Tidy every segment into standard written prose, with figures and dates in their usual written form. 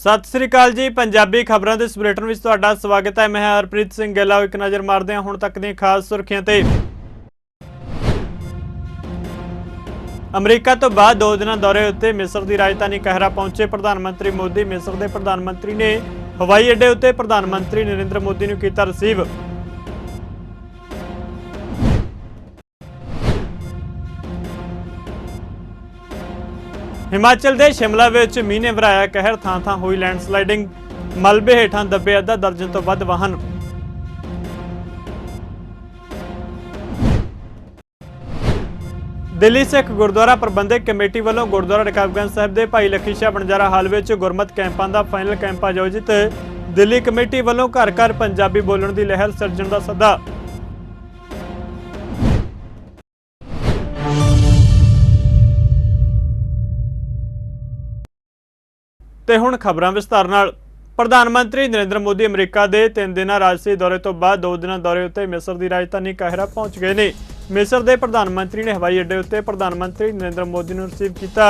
सत श्री अकाल जी। पंजाबी खबरों के इस बुलेटिन में तुहाडा स्वागत है। मैं हरप्रीत सिंह गिल। एक नज़र मारते हैं हुण तक दी खास सुर्खियां ते। अमरीका तो बाद 2 दिनां दौरे उत्ते मिस्र की राजधानी काहिरा पहुंचे प्रधानमंत्री मोदी। मिस्र के प्रधानमंत्री ने हवाई अड्डे उत्ते प्रधानमंत्री नरेंद्र मोदी नूं कीता रिसीव। हिमाचल के शिमला विच मींह ने वराया कहर। थां-थां हुई लैंडस्लाइडिंग। मलबे हेठां दबे अद्धा दर्जन तो वध वाहन। दिल्ली सिख गुरुद्वारा प्रबंधक कमेटी वालों गुरुद्वारा रकाबगंज साहिब के भाई लखी शाह बणजारा हाल विच गुरमत कैंपां का फाइनल कैंप आयोजित। दिल्ली कमेटी वालों घर घर पंजाबी बोलण की लहर सिरजण का सद्दा। ते हुण खबरां विस्तार नाल। प्रधानमंत्री नरेंद्र मोदी अमरीका के 3 दिना राजसी दौरे तो बाद 2 दिना दौरे उत्ते मिस्र की राजधानी काहिरा पहुंच गए ने। मिस्र के प्रधानमंत्री ने हवाई अड्डे उत्ते प्रधानमंत्री नरेंद्र मोदी नूं रिसीव किया।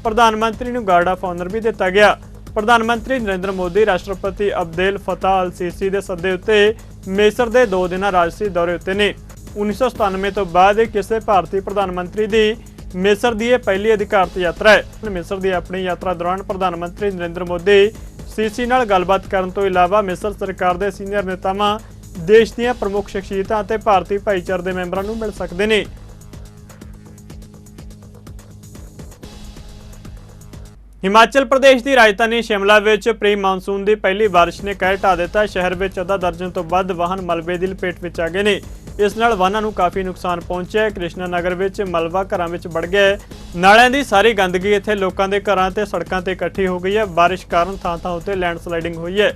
प्रधानमंत्री नूं गार्ड ऑफ ऑनर भी दिता गया। प्रधानमंत्री नरेंद्र मोदी राष्ट्रपति अब्देल फताह अल सीसी के सद्दे उत्ते मिस्र के 2 दिना राजसी दौरे उत्ते ने। 1997 तो बाद किसी भारतीय प्रधानमंत्री की मिस्र की यह पहली अधिकारत यात्रा है। मिस्र की अपनी यात्रा दौरान प्रधानमंत्री नरेंद्र मोदी सीसी नाल गलबात करन तो इलावा मिस्र सरकार के सीनियर नेतावां, देश दीआं प्रमुख शख्सियतां ते भारतीय भाईचारे के मैंबरां नूं मिल सकदे ने। हिमाचल प्रदेश की राजधानी शिमला विच प्री मानसून की पहली बारिश ने कहर ढा दिता। शहर विच अद्धा दर्जन तो वध वाहन मलबे की लपेट विच आ गए ने। इस नाल वाहनां नूं काफ़ी नुकसान पहुंचा। कृष्णा नगर विच मलबा घरां विच वड़ गया। नालिਆਂ की सारी गंदगी इत्थे लोकां दे घरां ते सड़कां ते इकट्ठी हो गई है। बारिश कारण थां-थां उत्ते लैंडस्लाइडिंग हुई है।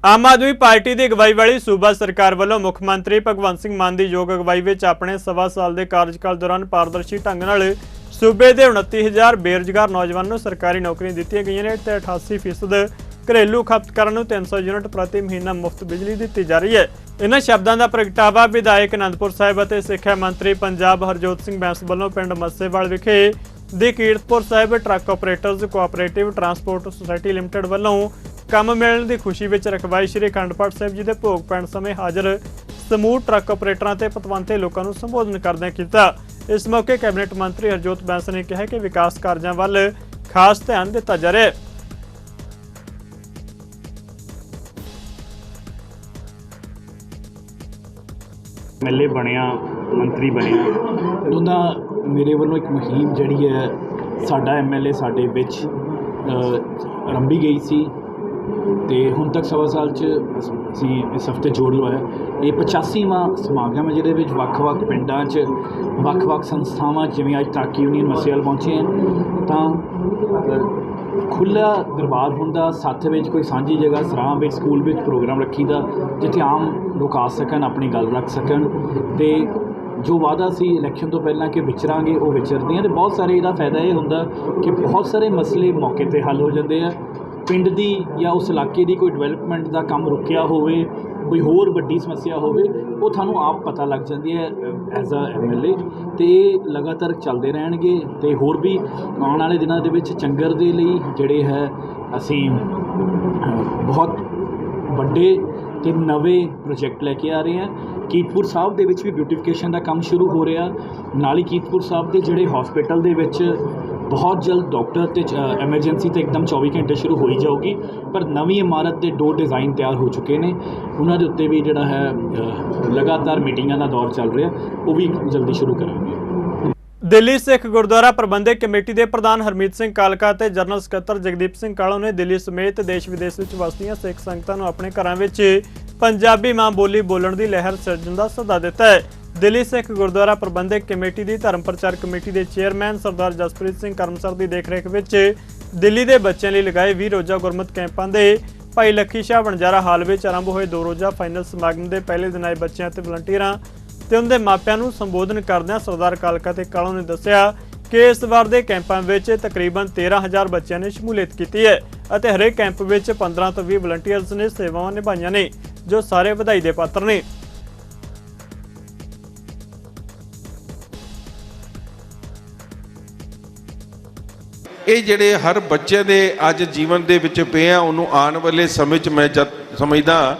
आम आदमी पार्टी की अगवाई वाली सूबा सरकार वालों मुख्यमंत्री भगवंत सिंह मान की योग अगवाई में अपने 1.25 साल के कार्यकाल दौरान पारदर्शी ढंग नाल सूबे के 29,000 बेरोजगार नौजवानों सरकारी नौकरियां दित्तियां गईयां ने ते 88% घरेलू खपतकारां नूं 300 यूनिट प्रति महीना मुफ्त बिजली दी जा रही है। इन्हां शब्दां दा प्रगटावा विधायक आनंदपुर साहिब अते सिक्ख्या मंत्री पंजाब हरजोत सिंह बैंस वालों पिंड मस्सेवाल विखे दी Kiratpur Sahib truck operators cooperative transport society limited वालों काम मिलने की खुशी में रखवाई श्री अखंड पाठ साहिब जी के भोग पैण समय हाज़र समूह ट्रक ऑपरेटरां ते पतवंते लोगों को संबोधन करदे किया। इस मौके कैबिनेट मंत्री हरजोत बैंस ने कहा कि विकास कार्यों वाल खास ध्यान दिता जा रहा है। MLA बनया मंत्री बनया उन्होंने मेरे वालों एक मुहिम जी है साडा MLA साडे विच आरंभी गई सी ते हुण तक 1.25 साल असी इस हफ्ते जोड़ लवाया। ये 85वां समागम है जिहदे विच वख-वख पिंडां च वख-वख संस्थावां जिवें अज ट्रक यूनियन मस्सेवाल पहुंचे हैं तां खुला दरबार हुंदा। साथ में कोई सांझी जगह सराह में स्कूल में प्रोग्राम रखी दा जिथे आम लोग आ सकन अपनी गल रख सकन ते जो वादा सी इलैक्शन तो पहला कि विचरांगे वो विचरदे हैं। तो बहुत सारे इहदा फायदा ये हुंदा कि बहुत सारे मसले मौके पर हल हो जाते हैं। पिंड दी या उस इलाके की कोई डिवेलपमेंट का काम रुकिया होवे कोई होर वड्डी समस्या होवे वो थानू आप पता लग जाती है एज अ MLA तो ये लगातार चलते रहणगे तो होर भी आने वाले दिनों के विच चंगर दे लई जिहड़े है असी बहुत वड्डे ते नवे प्रोजेक्ट लैके आ रहे हैं। कीरतपुर साहब दे विच भी ब्यूटिफिकेशन का काम शुरू हो रहा। नाल ही कीरतपुर साहब के जिहड़े हॉस्पिटल दे विच बहुत जल्द डॉक्टर ते एमरजेंसी तो एकदम 24 घंटे शुरू हो ही जाऊगी पर नवी इमारत के 2 डिज़ाइन तैयार हो चुके हैं। उन्होंने उत्ते भी जिहड़ा है लगातार मीटिंगां का दौर चल रहा वो भी जल्दी शुरू करांगे। दिल्ली सिख गुरुद्वारा प्रबंधक कमेटी के प्रधान हरमीत सिंह कालका ते जनरल सकत्तर जगदीप सिंह कालों ने दिल्ली समेत देश विदेश में वसदियां सिख संगतां नूं अपने घरां विच पंजाबी मां बोली बोलण की लहर सिरजण का सद्दा दिता है। दिल्ली सिख गुरुद्वारा प्रबंधक कमेटी की धर्म प्रचार कमेटी के चेयरमैन सरदार जसप्रीत सिंह करमसर की देखरेख में दिल्ली के बच्चों लिए लगाए 20 रोज़ा गुरमत कैंपों के भाई लखी शाह बणजारा हाल में आरंभ हुए 2 रोज़ा फाइनल समागम के पहले दिन आए बच्चों ते वलंटियरां ते उनके मापिਆਂ ਨੂੰ संबोधन करदਿਆਂ सरदार कालका ते कालों ने दस्सिया कि इस बार के कैंपों में तकरीबन 13,000 बच्चों ने शमूलियत की है और हरेक कैंप में 15 तो 20 वलंटियर्स ने सेवावां निभाईਆਂ ने जो सारे बधाई के पात्र ने। ਇਹ ਜਿਹੜੇ ਹਰ ਬੱਚੇ ਦੇ ਅੱਜ ਜੀਵਨ ਦੇ ਵਿੱਚ ਪਏ ਆ, ਉਹਨੂੰ ਆਉਣ ਵਾਲੇ ਸਮੇਂ 'ਚ ਮੈਂ ਸਮਝਦਾ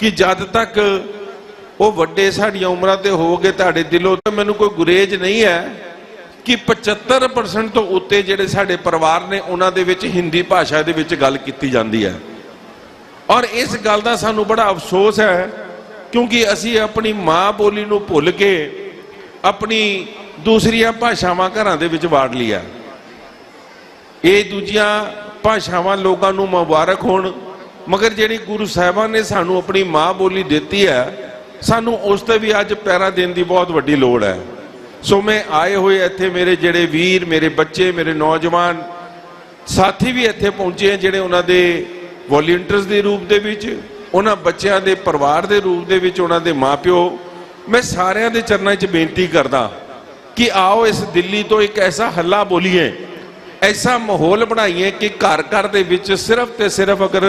ਕਿ ਜਦ ਤੱਕ ਉਹ ਵੱਡੇ ਸਾਡੀਆਂ ਉਮਰਾਂ ਤੇ ਹੋਗੇ ਤੁਹਾਡੇ ਦਿਲੋਂ, ਤਾਂ ਮੈਨੂੰ ਕੋਈ ਗੁਰੇਜ਼ ਨਹੀਂ ਹੈ ਕਿ 75% ਤੋਂ ਉੱਤੇ ਜਿਹੜੇ ਸਾਡੇ ਪਰਿਵਾਰ ਨੇ ਉਹਨਾਂ ਦੇ ਵਿੱਚ ਹਿੰਦੀ ਭਾਸ਼ਾ ਦੇ ਵਿੱਚ ਗੱਲ ਕੀਤੀ ਜਾਂਦੀ ਹੈ। ਔਰ ਇਸ ਗੱਲ ਦਾ ਸਾਨੂੰ ਬੜਾ ਅਫਸੋਸ ਹੈ ਕਿਉਂਕਿ ਅਸੀਂ ਆਪਣੀ ਮਾਂ ਬੋਲੀ ਨੂੰ ਭੁੱਲ ਕੇ ਆਪਣੀ ਦੂਸਰੀਆਂ ਭਾਸ਼ਾਵਾਂ ਘਰਾਂ ਦੇ ਵਿੱਚ ਵਾੜ ਲਿਆ। ਇਹ ਦੂਜੀਆਂ ਭਾਸ਼ਾਵਾਂ ਲੋਕਾਂ ਨੂੰ ਮੁਬਾਰਕ ਹੋਣ, ਮਗਰ ਜਿਹੜੀ ਗੁਰੂ ਸਾਹਿਬਾਨ ਨੇ ਸਾਨੂੰ ਆਪਣੀ ਮਾਂ ਬੋਲੀ ਦਿੱਤੀ ਹੈ, ਸਾਨੂੰ ਉਸ ਤੇ ਵੀ ਅੱਜ ਪਹਿਰਾ ਦੇਣ ਦੀ ਬਹੁਤ ਵੱਡੀ ਲੋੜ ਹੈ। ਸੋ ਮੈਂ ਆਏ ਹੋਏ ਇੱਥੇ ਮੇਰੇ ਜਿਹੜੇ ਵੀਰ, ਮੇਰੇ ਬੱਚੇ, ਮੇਰੇ ਨੌਜਵਾਨ ਸਾਥੀ ਵੀ ਇੱਥੇ ਪਹੁੰਚੇ ਹਨ, ਜਿਹੜੇ ਉਹਨਾਂ ਦੇ ਵੋਲੰਟੀਅਰਸ ਦੇ ਰੂਪ ਦੇ ਵਿੱਚ, ਉਹਨਾਂ ਬੱਚਿਆਂ ਦੇ ਪਰਿਵਾਰ ਦੇ ਰੂਪ ਦੇ ਵਿੱਚ, ਉਹਨਾਂ ਦੇ ਮਾਪਿਓ, ਮੈਂ ਸਾਰਿਆਂ ਦੇ ਚਰਨਾਂ 'ਚ ਬੇਨਤੀ ਕਰਦਾ ਕਿ ਆਓ ਇਸ ਦਿੱਲੀ ਤੋਂ ਇੱਕ ਐਸਾ ਹੱਲਾ ਬੋਲੀਏ, ਐਸਾ ਮਾਹੌਲ ਬਣਾਈਏ ਕਿ ਘਰ ਘਰ ਦੇ ਵਿੱਚ ਸਿਰਫ ਤੇ ਸਿਰਫ ਅਗਰ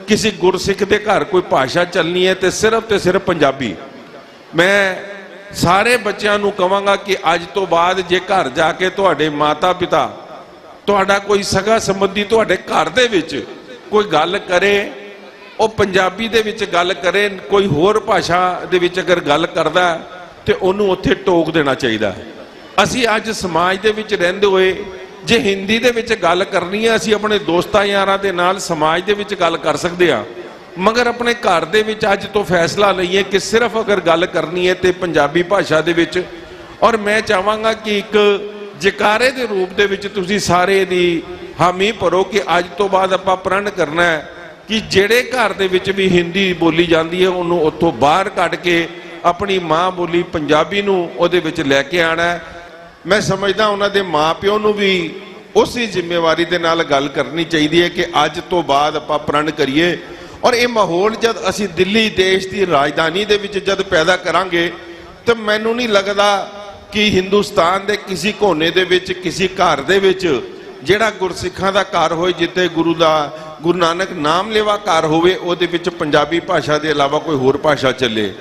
ਕਿਸੇ ਗੁਰਸਿੱਖ ਦੇ ਘਰ ਕੋਈ ਭਾਸ਼ਾ ਚੱਲਣੀ ਹੈ ਤੇ ਸਿਰਫ ਪੰਜਾਬੀ। ਮੈਂ ਸਾਰੇ ਬੱਚਿਆਂ ਨੂੰ ਕਹਾਂਗਾ ਕਿ ਅੱਜ ਤੋਂ ਬਾਅਦ ਜੇ ਘਰ ਜਾ ਕੇ ਤੁਹਾਡੇ ਮਾਤਾ ਪਿਤਾ, ਤੁਹਾਡਾ ਕੋਈ ਸਗਾ ਸੰਬੰਧੀ ਤੁਹਾਡੇ ਘਰ ਦੇ ਵਿੱਚ ਕੋਈ ਗੱਲ ਕਰੇ, ਉਹ ਪੰਜਾਬੀ ਦੇ ਵਿੱਚ ਗੱਲ ਕਰੇ, ਕੋਈ ਹੋਰ ਭਾਸ਼ਾ ਦੇ ਵਿੱਚ ਅਗਰ ਗੱਲ ਕਰਦਾ ਤੇ ਉਹਨੂੰ ਉੱਥੇ ਟੋਕ ਦੇਣਾ ਚਾਹੀਦਾ। ਅਸੀਂ ਅੱਜ ਸਮਾਜ ਦੇ ਵਿੱਚ ਰਹਿੰਦੇ ਹੋਏ ਜੇ ਹਿੰਦੀ ਦੇ ਵਿੱਚ ਗੱਲ ਕਰਨੀ ਹੈ, ਅਸੀਂ ਆਪਣੇ ਦੋਸਤਾਂ ਯਾਰਾਂ ਦੇ ਨਾਲ ਸਮਾਜ ਦੇ ਵਿੱਚ ਗੱਲ ਕਰ ਸਕਦੇ ਹਾਂ, ਮਗਰ ਆਪਣੇ ਘਰ ਦੇ ਵਿੱਚ ਅੱਜ ਤੋਂ ਫੈਸਲਾ ਲਈਏ ਕਿ ਸਿਰਫ ਅਗਰ ਗੱਲ ਕਰਨੀ ਹੈ ਤੇ ਪੰਜਾਬੀ ਭਾਸ਼ਾ ਦੇ ਵਿੱਚ। ਔਰ ਮੈਂ ਚਾਹਾਂਗਾ ਕਿ ਇੱਕ ਜਕਾਰੇ ਦੇ ਰੂਪ ਦੇ ਵਿੱਚ ਤੁਸੀਂ ਸਾਰੇ ਦੀ ਹਾਮੀ ਭਰੋ ਕਿ ਅੱਜ ਤੋਂ ਬਾਅਦ ਆਪਾਂ ਪ੍ਰਣ ਕਰਨਾ ਹੈ ਕਿ ਜਿਹੜੇ ਘਰ ਦੇ ਵਿੱਚ ਵੀ ਹਿੰਦੀ ਬੋਲੀ ਜਾਂਦੀ ਹੈ ਉਹਨੂੰ ਉੱਥੋਂ ਬਾਹਰ ਕੱਢ ਕੇ ਆਪਣੀ ਮਾਂ ਬੋਲੀ ਪੰਜਾਬੀ ਨੂੰ ਉਹਦੇ ਵਿੱਚ ਲੈ ਕੇ ਆਣਾ ਹੈ। ਮੈਂ ਸਮਝਦਾ ਉਹਨਾਂ ਦੇ ਮਾਪਿਓ ਨੂੰ ਵੀ ਉਸੇ ਜ਼ਿੰਮੇਵਾਰੀ ਦੇ ਨਾਲ ਗੱਲ ਕਰਨੀ ਚਾਹੀਦੀ ਹੈ ਕਿ ਅੱਜ ਤੋਂ ਬਾਅਦ ਆਪਾਂ ਪ੍ਰਣ ਕਰੀਏ। ਔਰ ਇਹ ਮਾਹੌਲ ਜਦ ਅਸੀਂ ਦਿੱਲੀ ਦੇਸ਼ ਦੀ ਰਾਜਧਾਨੀ ਦੇ ਵਿੱਚ ਜਦ ਪੈਦਾ ਕਰਾਂਗੇ ਤਾਂ ਮੈਨੂੰ ਨਹੀਂ ਲੱਗਦਾ ਕਿ ਹਿੰਦੁਸਤਾਨ ਦੇ ਕਿਸੇ ਕੋਨੇ ਦੇ ਵਿੱਚ, ਕਿਸੇ ਘਰ ਦੇ ਵਿੱਚ ਜਿਹੜਾ ਗੁਰਸਿੱਖਾਂ ਦਾ ਘਰ ਹੋਏ, ਜਿੱਥੇ ਗੁਰੂ ਨਾਨਕ ਨਾਮ ਲੈਵਾ ਘਰ ਹੋਵੇ, ਉਹਦੇ ਵਿੱਚ ਪੰਜਾਬੀ ਭਾਸ਼ਾ ਦੇ ਇਲਾਵਾ ਕੋਈ ਹੋਰ ਭਾਸ਼ਾ ਚੱਲੇ।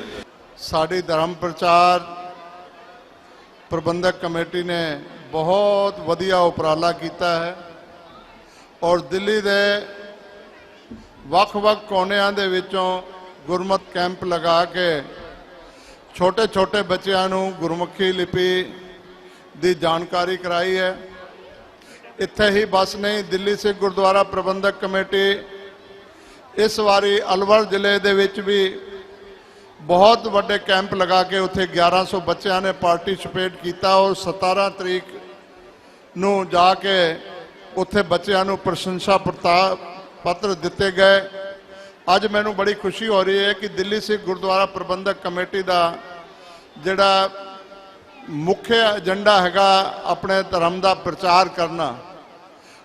ਸਾਡੀ ਧਰਮ ਪ੍ਰਚਾਰ ਪ੍ਰਬੰਧਕ ਕਮੇਟੀ ਨੇ ਬਹੁਤ ਵਧੀਆ ਉਪਰਾਲਾ ਕੀਤਾ ਹੈ ਔਰ ਦਿੱਲੀ ਦੇ ਵੱਖ-ਵੱਖ ਕੋਨਿਆਂ ਦੇ ਵਿੱਚੋਂ ਗੁਰਮਤ ਕੈਂਪ ਲਗਾ ਕੇ ਛੋਟੇ ਬੱਚਿਆਂ ਨੂੰ ਗੁਰਮੁਖੀ ਲਿਪੀ ਦੀ ਜਾਣਕਾਰੀ ਕਰਾਈ ਹੈ। ਇੱਥੇ ਹੀ ਬਸ ਨਹੀਂ, ਦਿੱਲੀ ਸਿੱਖ ਗੁਰਦੁਆਰਾ ਪ੍ਰਬੰਧਕ ਕਮੇਟੀ ਇਸ ਵਾਰੀ ਅਲਵਰ ਜ਼ਿਲ੍ਹੇ ਦੇ ਵਿੱਚ ਵੀ ਬਹੁਤ ਵੱਡੇ ਕੈਂਪ ਲਗਾ ਕੇ ਉੱਥੇ 1100 ਬੱਚਿਆਂ ਨੇ ਪਾਰਟਿਸਿਪੇਟ ਕੀਤਾ ਔਰ 17 ਤਰੀਕ ਨੂੰ ਜਾ ਕੇ ਉੱਥੇ ਬੱਚਿਆਂ ਨੂੰ ਪ੍ਰਸ਼ੰਸਾ ਪੱਤਰ ਦਿੱਤੇ ਗਏ। ਅੱਜ ਮੈਨੂੰ ਬੜੀ ਖੁਸ਼ੀ ਹੋ ਰਹੀ ਹੈ ਕਿ ਦਿੱਲੀ ਸਿੱਖ ਗੁਰਦੁਆਰਾ ਪ੍ਰਬੰਧਕ ਕਮੇਟੀ ਦਾ ਜਿਹੜਾ ਮੁੱਖ ਏਜੰਡਾ ਹੈਗਾ ਆਪਣੇ ਧਰਮ ਦਾ ਪ੍ਰਚਾਰ ਕਰਨਾ,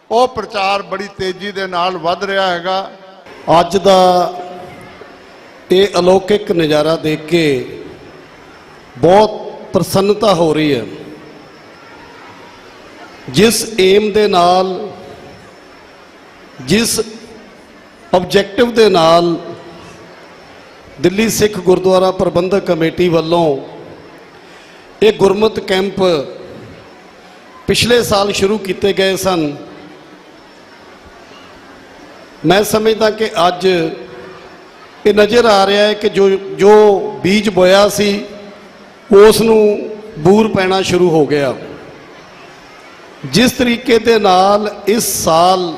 ਉਹ ਪ੍ਰਚਾਰ ਬੜੀ ਤੇਜ਼ੀ ਦੇ ਨਾਲ ਵੱਧ ਰਿਹਾ ਹੈਗਾ। ਅੱਜ ਦਾ ਇਹ ਅਲੌਕਿਕ ਨਜ਼ਾਰਾ ਦੇਖ ਕੇ ਬਹੁਤ ਪ੍ਰਸੰਨਤਾ ਹੋ ਰਹੀ ਹੈ। ਜਿਸ ਏਮ ਦੇ ਨਾਲ, ਜਿਸ ਆਬਜੈਕਟਿਵ ਦੇ ਨਾਲ ਦਿੱਲੀ ਸਿੱਖ ਗੁਰਦੁਆਰਾ ਪ੍ਰਬੰਧਕ ਕਮੇਟੀ ਵੱਲੋਂ ਇਹ ਗੁਰਮਤਿ ਕੈਂਪ ਪਿਛਲੇ ਸਾਲ ਸ਼ੁਰੂ ਕੀਤੇ ਗਏ ਸਨ, ਮੈਂ ਸਮਝਦਾ ਕਿ ਅੱਜ ਇਹ ਨਜ਼ਰ ਆ ਰਿਹਾ ਹੈ ਕਿ ਜੋ ਬੀਜ ਬੋਇਆ ਸੀ ਉਸ ਨੂੰ ਬੂਰ ਪੈਣਾ ਸ਼ੁਰੂ ਹੋ ਗਿਆ। ਜਿਸ ਤਰੀਕੇ ਦੇ ਨਾਲ ਇਸ ਸਾਲ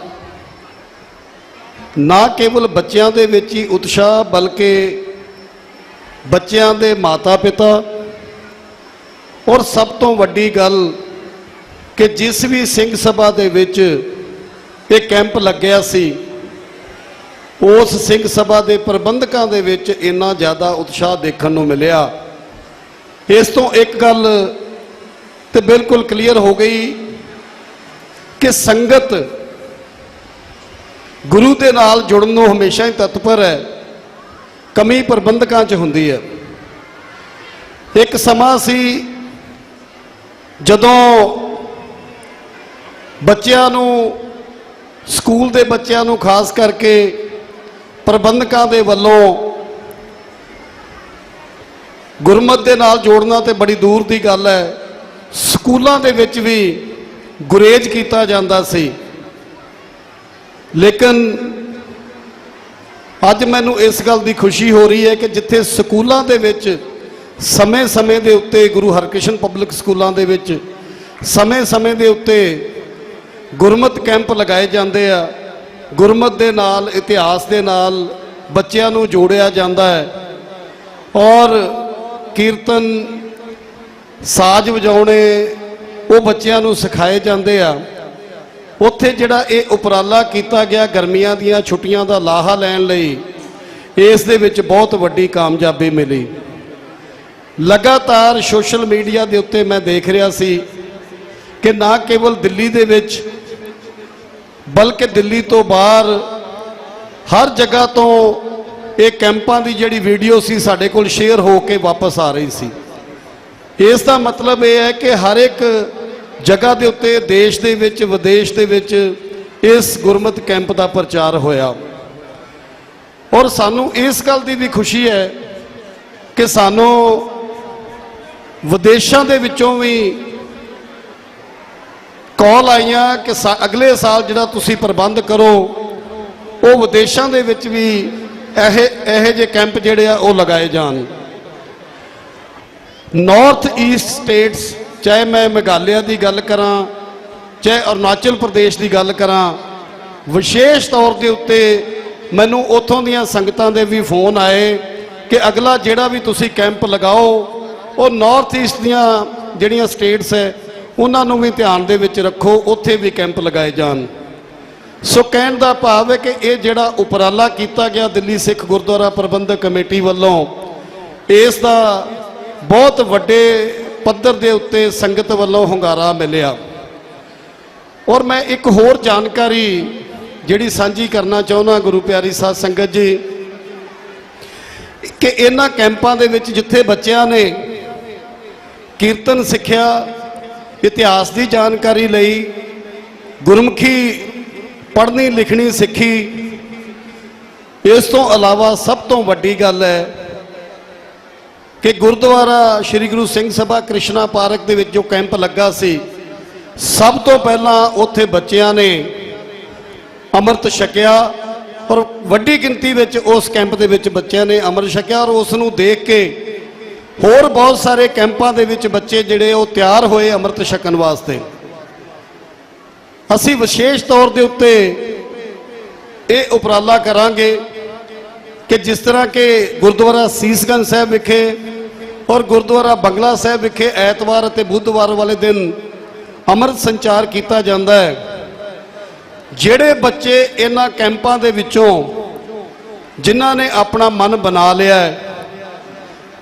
ਨਾ ਕੇਵਲ ਬੱਚਿਆਂ ਦੇ ਵਿੱਚ ਹੀ ਉਤਸ਼ਾਹ, ਬਲਕਿ ਬੱਚਿਆਂ ਦੇ ਮਾਤਾ ਪਿਤਾ, ਔਰ ਸਭ ਤੋਂ ਵੱਡੀ ਗੱਲ ਕਿ ਜਿਸ ਵੀ ਸਿੰਘ ਸਭਾ ਦੇ ਵਿੱਚ ਇਹ ਕੈਂਪ ਲੱਗਿਆ ਸੀ, ਉਸ ਸਿੰਘ ਸਭਾ ਦੇ ਪ੍ਰਬੰਧਕਾਂ ਦੇ ਵਿੱਚ ਇੰਨਾ ਜ਼ਿਆਦਾ ਉਤਸ਼ਾਹ ਦੇਖਣ ਨੂੰ ਮਿਲਿਆ। ਇਸ ਤੋਂ ਇੱਕ ਗੱਲ ਤੇ ਬਿਲਕੁਲ ਕਲੀਅਰ ਹੋ ਗਈ ਕਿ ਸੰਗਤ ਗੁਰੂ ਦੇ ਨਾਲ ਜੁੜਨ ਨੂੰ ਹਮੇਸ਼ਾ ਹੀ ਤਤਪਰ ਹੈ, ਕਮੀ ਪ੍ਰਬੰਧਕਾਂ 'ਚ ਹੁੰਦੀ ਹੈ। ਇੱਕ ਸਮਾਂ ਸੀ ਜਦੋਂ ਬੱਚਿਆਂ ਨੂੰ, ਸਕੂਲ ਦੇ ਬੱਚਿਆਂ ਨੂੰ ਖਾਸ ਕਰਕੇ ਪ੍ਰਬੰਧਕਾਂ ਦੇ ਵੱਲੋਂ ਗੁਰਮਤਿ ਦੇ ਨਾਲ ਜੋੜਨਾ ਤੇ ਬੜੀ ਦੂਰ ਦੀ ਗੱਲ ਹੈ, ਸਕੂਲਾਂ ਦੇ ਵਿੱਚ ਵੀ ਗੁਰੇਜ਼ ਕੀਤਾ ਜਾਂਦਾ ਸੀ। ਲੇਕਿਨ ਅੱਜ ਮੈਨੂੰ ਇਸ ਗੱਲ ਦੀ ਖੁਸ਼ੀ ਹੋ ਰਹੀ ਹੈ ਕਿ ਜਿੱਥੇ ਸਕੂਲਾਂ ਦੇ ਵਿੱਚ ਸਮੇਂ-ਸਮੇਂ ਦੇ ਉੱਤੇ ਗੁਰੂ ਹਰਕ੍ਰਿਸ਼ਨ ਪਬਲਿਕ ਸਕੂਲਾਂ ਦੇ ਵਿੱਚ ਸਮੇਂ-ਸਮੇਂ ਦੇ ਉੱਤੇ ਗੁਰਮਤਿ ਕੈਂਪ ਲਗਾਏ ਜਾਂਦੇ ਆ, ਗੁਰਮਤਿ ਦੇ ਨਾਲ, ਇਤਿਹਾਸ ਦੇ ਨਾਲ ਬੱਚਿਆਂ ਨੂੰ ਜੋੜਿਆ ਜਾਂਦਾ ਹੈ ਔਰ ਕੀਰਤਨ, ਸਾਜ਼ ਵਜਾਉਣੇ ਉਹ ਬੱਚਿਆਂ ਨੂੰ ਸਿਖਾਏ ਜਾਂਦੇ ਆ। ਉੱਥੇ ਜਿਹੜਾ ਇਹ ਉਪਰਾਲਾ ਕੀਤਾ ਗਿਆ ਗਰਮੀਆਂ ਦੀਆਂ ਛੁੱਟੀਆਂ ਦਾ ਲਾਹਾ ਲੈਣ ਲਈ, ਇਸ ਦੇ ਵਿੱਚ ਬਹੁਤ ਵੱਡੀ ਕਾਮਯਾਬੀ ਮਿਲੀ। ਲਗਾਤਾਰ ਸੋਸ਼ਲ ਮੀਡੀਆ ਦੇ ਉੱਤੇ ਮੈਂ ਦੇਖ ਰਿਹਾ ਸੀ ਕਿ ਨਾ ਕੇਵਲ ਦਿੱਲੀ ਦੇ ਵਿੱਚ ਬਲਕਿ ਦਿੱਲੀ ਤੋਂ ਬਾਹਰ ਹਰ ਜਗ੍ਹਾ ਤੋਂ ਇਹ ਕੈਂਪਾਂ ਦੀ ਜਿਹੜੀ ਵੀਡੀਓ ਸੀ ਸਾਡੇ ਕੋਲ ਸ਼ੇਅਰ ਹੋ ਕੇ ਵਾਪਸ ਆ ਰਹੀ ਸੀ। ਇਸ ਦਾ ਮਤਲਬ ਇਹ ਹੈ ਕਿ ਹਰ ਇੱਕ ਜਗ੍ਹਾ ਦੇ ਉੱਤੇ, ਦੇਸ਼ ਦੇ ਵਿੱਚ, ਵਿਦੇਸ਼ ਦੇ ਵਿੱਚ ਇਸ ਗੁਰਮਤਿ ਕੈਂਪ ਦਾ ਪ੍ਰਚਾਰ ਹੋਇਆ ਔਰ ਸਾਨੂੰ ਇਸ ਗੱਲ ਦੀ ਵੀ ਖੁਸ਼ੀ ਹੈ ਕਿ ਸਾਨੂੰ ਵਿਦੇਸ਼ਾਂ ਦੇ ਵਿੱਚੋਂ ਵੀ ਕਾਲ ਆਈਆਂ ਕਿ ਅਗਲੇ ਸਾਲ ਜਿਹੜਾ ਤੁਸੀਂ ਪ੍ਰਬੰਧ ਕਰੋ ਉਹ ਵਿਦੇਸ਼ਾਂ ਦੇ ਵਿੱਚ ਵੀ ਇਹੋ ਜਿਹੇ ਕੈਂਪ ਜਿਹੜੇ ਆ ਉਹ ਲਗਾਏ ਜਾਣ। ਨਾਰਥ ਈਸਟ ਸਟੇਟਸ, ਚਾਹੇ ਮੈਂ ਮੇਘਾਲਿਆ ਦੀ ਗੱਲ ਕਰਾਂ, ਚਾਹੇ ਅਰੁਣਾਚਲ ਪ੍ਰਦੇਸ਼ ਦੀ ਗੱਲ ਕਰਾਂ, ਵਿਸ਼ੇਸ਼ ਤੌਰ ਦੇ ਉੱਤੇ ਮੈਨੂੰ ਉੱਥੋਂ ਦੀਆਂ ਸੰਗਤਾਂ ਦੇ ਵੀ ਫੋਨ ਆਏ ਕਿ ਅਗਲਾ ਜਿਹੜਾ ਵੀ ਤੁਸੀਂ ਕੈਂਪ ਲਗਾਓ ਉਹ ਨਾਰਥ ਈਸਟ ਦੀਆਂ ਜਿਹੜੀਆਂ ਸਟੇਟਸ ਹੈ ਉਹਨਾਂ ਨੂੰ ਵੀ ਧਿਆਨ ਦੇ ਵਿੱਚ ਰੱਖੋ, ਉੱਥੇ ਵੀ ਕੈਂਪ ਲਗਾਏ ਜਾਣ। ਸੋ ਕਹਿਣ ਦਾ ਭਾਵ ਹੈ ਕਿ ਇਹ ਜਿਹੜਾ ਉਪਰਾਲਾ ਕੀਤਾ ਗਿਆ ਦਿੱਲੀ ਸਿੱਖ ਗੁਰਦੁਆਰਾ ਪ੍ਰਬੰਧਕ ਕਮੇਟੀ ਵੱਲੋਂ, ਇਸ ਦਾ ਬਹੁਤ ਵੱਡੇ ਪੱਧਰ ਦੇ ਉੱਤੇ ਸੰਗਤ ਵੱਲੋਂ ਹੁੰਗਾਰਾ ਮਿਲਿਆ। ਔਰ ਮੈਂ ਇੱਕ ਹੋਰ ਜਾਣਕਾਰੀ ਜਿਹੜੀ ਸਾਂਝੀ ਕਰਨਾ ਚਾਹੁੰਦਾ ਗੁਰੂ ਪਿਆਰੀ ਸਾਧ ਸੰਗਤ ਜੀ, ਕਿ ਇਹਨਾਂ ਕੈਂਪਾਂ ਦੇ ਵਿੱਚ ਜਿੱਥੇ ਬੱਚਿਆਂ ਨੇ ਕੀਰਤਨ ਸਿੱਖਿਆ, ਇਤਿਹਾਸ ਦੀ ਜਾਣਕਾਰੀ ਲਈ, ਗੁਰਮੁਖੀ ਪੜ੍ਹਨੀ ਲਿਖਣੀ ਸਿੱਖੀ, ਇਸ ਤੋਂ ਇਲਾਵਾ ਸਭ ਤੋਂ ਵੱਡੀ ਗੱਲ ਹੈ ਕਿ ਗੁਰਦੁਆਰਾ ਸ਼੍ਰੀ ਗੁਰੂ ਸਿੰਘ ਸਭਾ ਕ੍ਰਿਸ਼ਨਾ ਪਾਰਕ ਦੇ ਵਿੱਚ ਜੋ ਕੈਂਪ ਲੱਗਾ ਸੀ, ਸਭ ਤੋਂ ਪਹਿਲਾਂ ਉੱਥੇ ਬੱਚਿਆਂ ਨੇ ਅੰਮ੍ਰਿਤ ਛਕਿਆ ਔਰ ਵੱਡੀ ਗਿਣਤੀ ਵਿੱਚ ਉਸ ਕੈਂਪ ਦੇ ਵਿੱਚ ਬੱਚਿਆਂ ਨੇ ਅੰਮ੍ਰਿਤ ਛਕਿਆ ਔਰ ਉਸ ਨੂੰ ਦੇਖ ਕੇ ਹੋਰ ਬਹੁਤ ਸਾਰੇ ਕੈਂਪਾਂ ਦੇ ਵਿੱਚ ਬੱਚੇ ਜਿਹੜੇ ਉਹ ਤਿਆਰ ਹੋਏ ਅੰਮ੍ਰਿਤ ਛਕਣ ਵਾਸਤੇ। ਅਸੀਂ ਵਿਸ਼ੇਸ਼ ਤੌਰ ਦੇ ਉੱਤੇ ਇਹ ਉਪਰਾਲਾ ਕਰਾਂਗੇ ਕਿ ਜਿਸ ਤਰ੍ਹਾਂ ਕਿ ਗੁਰਦੁਆਰਾ ਸੀਸਗੰਜ ਸਾਹਿਬ ਵਿਖੇ ਔਰ ਗੁਰਦੁਆਰਾ ਬੰਗਲਾ ਸਾਹਿਬ ਵਿਖੇ ਐਤਵਾਰ ਅਤੇ ਬੁੱਧਵਾਰ ਵਾਲੇ ਦਿਨ ਅੰਮ੍ਰਿਤ ਸੰਚਾਰ ਕੀਤਾ ਜਾਂਦਾ ਹੈ, ਜਿਹੜੇ ਬੱਚੇ ਇਹਨਾਂ ਕੈਂਪਾਂ ਦੇ ਵਿੱਚੋਂ ਜਿਨ੍ਹਾਂ ਨੇ ਆਪਣਾ ਮਨ ਬਣਾ ਲਿਆ ਹੈ,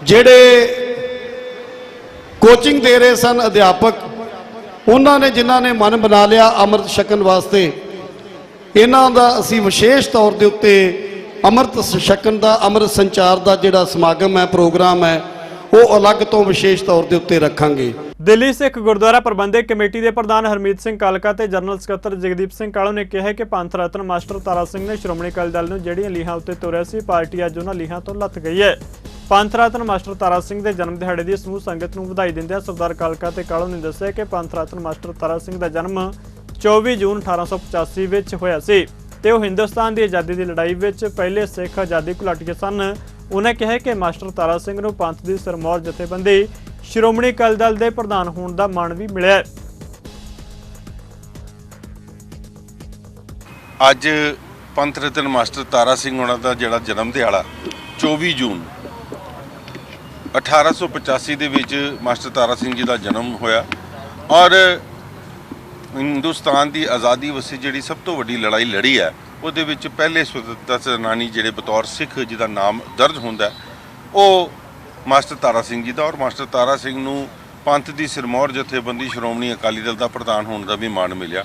ਜਿਹੜੇ ਕੋਚਿੰਗ ਦੇ ਰਹੇ ਸਨ ਅਧਿਆਪਕ, ਉਹਨਾਂ ਨੇ ਜਿਨ੍ਹਾਂ ਨੇ ਮਨ ਬਣਾ ਲਿਆ ਅੰਮ੍ਰਿਤ ਛਕਣ ਵਾਸਤੇ, ਇਹਨਾਂ ਦਾ ਅਸੀਂ ਵਿਸ਼ੇਸ਼ ਤੌਰ ਦੇ ਉੱਤੇ ਅੰਮ੍ਰਿਤ ਛਕਣ ਦਾ, ਅੰਮ੍ਰਿਤ ਸੰਚਾਰ ਦਾ ਜਿਹੜਾ ਸਮਾਗਮ ਹੈ, ਪ੍ਰੋਗਰਾਮ ਹੈ, ਉਹ ਅਲੱਗ ਤੋਂ ਵਿਸ਼ੇਸ਼ ਤੌਰ ਦੇ ਉੱਤੇ ਰੱਖਾਂਗੇ। ਦਿੱਲੀ ਸਿੱਖ ਗੁਰਦੁਆਰਾ ਪ੍ਰਬੰਧਕ ਕਮੇਟੀ ਦੇ ਪ੍ਰਧਾਨ ਹਰਮੀਤ ਸਿੰਘ ਕਾਲਕਾ ਤੇ ਜਨਰਲ ਸਕੱਤਰ ਜਗਦੀਪ ਸਿੰਘ ਕਾਲੂ ਨੇ ਕਿਹਾ ਕਿ ਪੰਥ ਰਤਨ ਮਾਸਟਰ ਤਾਰਾ ਸਿੰਘ ਨੇ ਸ਼੍ਰੋਮਣੀ ਅਕਾਲੀ ਦਲ ਨੂੰ ਜਿਹੜੀਆਂ ਲੀਹਾਂ ਉੱਤੇ ਤੋਰਿਆ ਸੀ, ਪਾਰਟੀ ਅੱਜ ਉਹਨਾਂ ਲੀਹਾਂ ਤੋਂ ਲੱਥ ਗਈ ਹੈ। ਪੰਥ ਰਤਨ ਮਾਸਟਰ ਤਾਰਾ ਸਿੰਘ ਦੇ ਜਨਮ ਦਿਹਾੜੇ ਦੀ ਸਮੂਹ ਸੰਗਤ ਨੂੰ ਵਧਾਈ ਦਿੰਦਿਆਂ ਸਰਦਾਰ ਕਾਲਕਾ ਤੇ ਕਾਲੂ ਨੇ ਦੱਸਿਆ ਕਿ ਪੰਥ ਰਤਨ ਮਾਸਟਰ ਤਾਰਾ ਸਿੰਘ ਦਾ ਜਨਮ 24 ਜੂਨ 1885 ਵਿੱਚ ਹੋਇਆ ਸੀ ਤੇ ਉਹ ਹਿੰਦੁਸਤਾਨ ਦੀ ਆਜ਼ਾਦੀ ਦੀ ਲੜਾਈ ਵਿੱਚ ਪਹਿਲੇ ਸਿੱਖ ਆਜ਼ਾਦੀ ਘੁਲਾਟੀਏ ਸਨ। ਉਹਨਾਂ ਕਿਹਾ ਕਿ ਮਾਸਟਰ ਤਾਰਾ ਸਿੰਘ ਨੂੰ ਪੰਥ ਦੀ ਸਿਰਮੌਰ ਜਥੇਬੰਦੀ ਸ਼੍ਰੋਮਣੀ ਅਕਾਲੀ ਦਲ ਦੇ ਪ੍ਰਧਾਨ ਹੋਣ ਦਾ ਮਾਣ ਵੀ ਮਿਲਿਆ। ਅੱਜ ਪੰਥ ਰਤਨ ਮਾਸਟਰ ਤਾਰਾ ਸਿੰਘ ਹੋਣਾ ਦਾ ਜਿਹੜਾ ਜਨਮ ਦਿਹਾੜਾ 24 ਜੂਨ 1885 ਦੇ ਵਿੱਚ ਮਾਸਟਰ ਤਾਰਾ ਸਿੰਘ ਜੀ ਦਾ ਜਨਮ ਹੋਇਆ ਔਰ ਹਿੰਦੁਸਤਾਨ ਦੀ ਆਜ਼ਾਦੀ ਵਾਸਤੇ ਜਿਹੜੀ ਸਭ ਤੋਂ ਵੱਡੀ ਲੜਾਈ ਲੜੀ ਹੈ, ਉਹਦੇ ਵਿੱਚ ਪਹਿਲੇ ਸੁਤੰਤਰਤਾ ਸੈਨਾਨੀ ਜਿਹੜੇ ਬਤੌਰ ਸਿੱਖ ਜਿਹਦਾ ਨਾਮ ਦਰਜ ਹੁੰਦਾ ਉਹ ਮਾਸਟਰ ਤਾਰਾ ਸਿੰਘ ਜੀ ਦਾ, ਔਰ ਮਾਸਟਰ ਤਾਰਾ ਸਿੰਘ ਨੂੰ ਪੰਥ ਦੀ ਸਿਰਮੌਰ ਜਥੇਬੰਦੀ ਸ਼੍ਰੋਮਣੀ ਅਕਾਲੀ ਦਲ ਦਾ ਪ੍ਰਧਾਨ ਹੋਣ ਦਾ ਵੀ ਮਾਣ ਮਿਲਿਆ।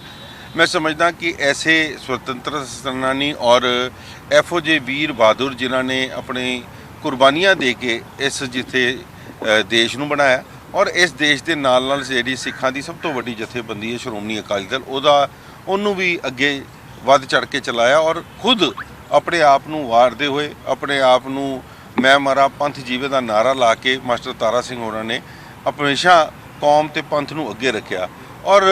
ਮੈਂ ਸਮਝਦਾ ਕਿ ਐਸੇ ਸੁਤੰਤਰਤਾ ਸੈਨਾਨੀ ਔਰ ਇਹੋ ਜਿਹੇ ਵੀਰ ਬਹਾਦਰ ਜਿਨ੍ਹਾਂ ਨੇ ਆਪਣੀ ਕੁਰਬਾਨੀਆਂ ਦੇ ਕੇ ਇਸ ਜਿੱਥੇ ਦੇਸ਼ ਨੂੰ ਬਣਾਇਆ ਔਰ ਇਸ ਦੇਸ਼ ਦੇ ਨਾਲ ਨਾਲ ਜਿਹੜੀ ਸਿੱਖਾਂ ਦੀ ਸਭ ਤੋਂ ਵੱਡੀ ਜਥੇਬੰਦੀ ਹੈ ਸ਼੍ਰੋਮਣੀ ਅਕਾਲੀ ਦਲ, ਉਹਨੂੰ ਵੀ ਅੱਗੇ ਵੱਧ ਚੜ੍ਹ ਕੇ ਚਲਾਇਆ ਔਰ ਖੁਦ ਆਪਣੇ ਆਪ ਨੂੰ ਵਾਰਦੇ ਹੋਏ, ਆਪਣੇ ਆਪ ਨੂੰ ਮੈਂ ਮਾਰਾ ਪੰਥ ਜੀਵੇ ਦਾ ਨਾਰਾ ਲਾ ਕੇ ਮਾਸਟਰ ਤਾਰਾ ਸਿੰਘ ਹੋਰਾਂ ਨੇ ਹਮੇਸ਼ਾ ਕੌਮ ਤੇ ਪੰਥ ਨੂੰ ਅੱਗੇ ਰੱਖਿਆ ਔਰ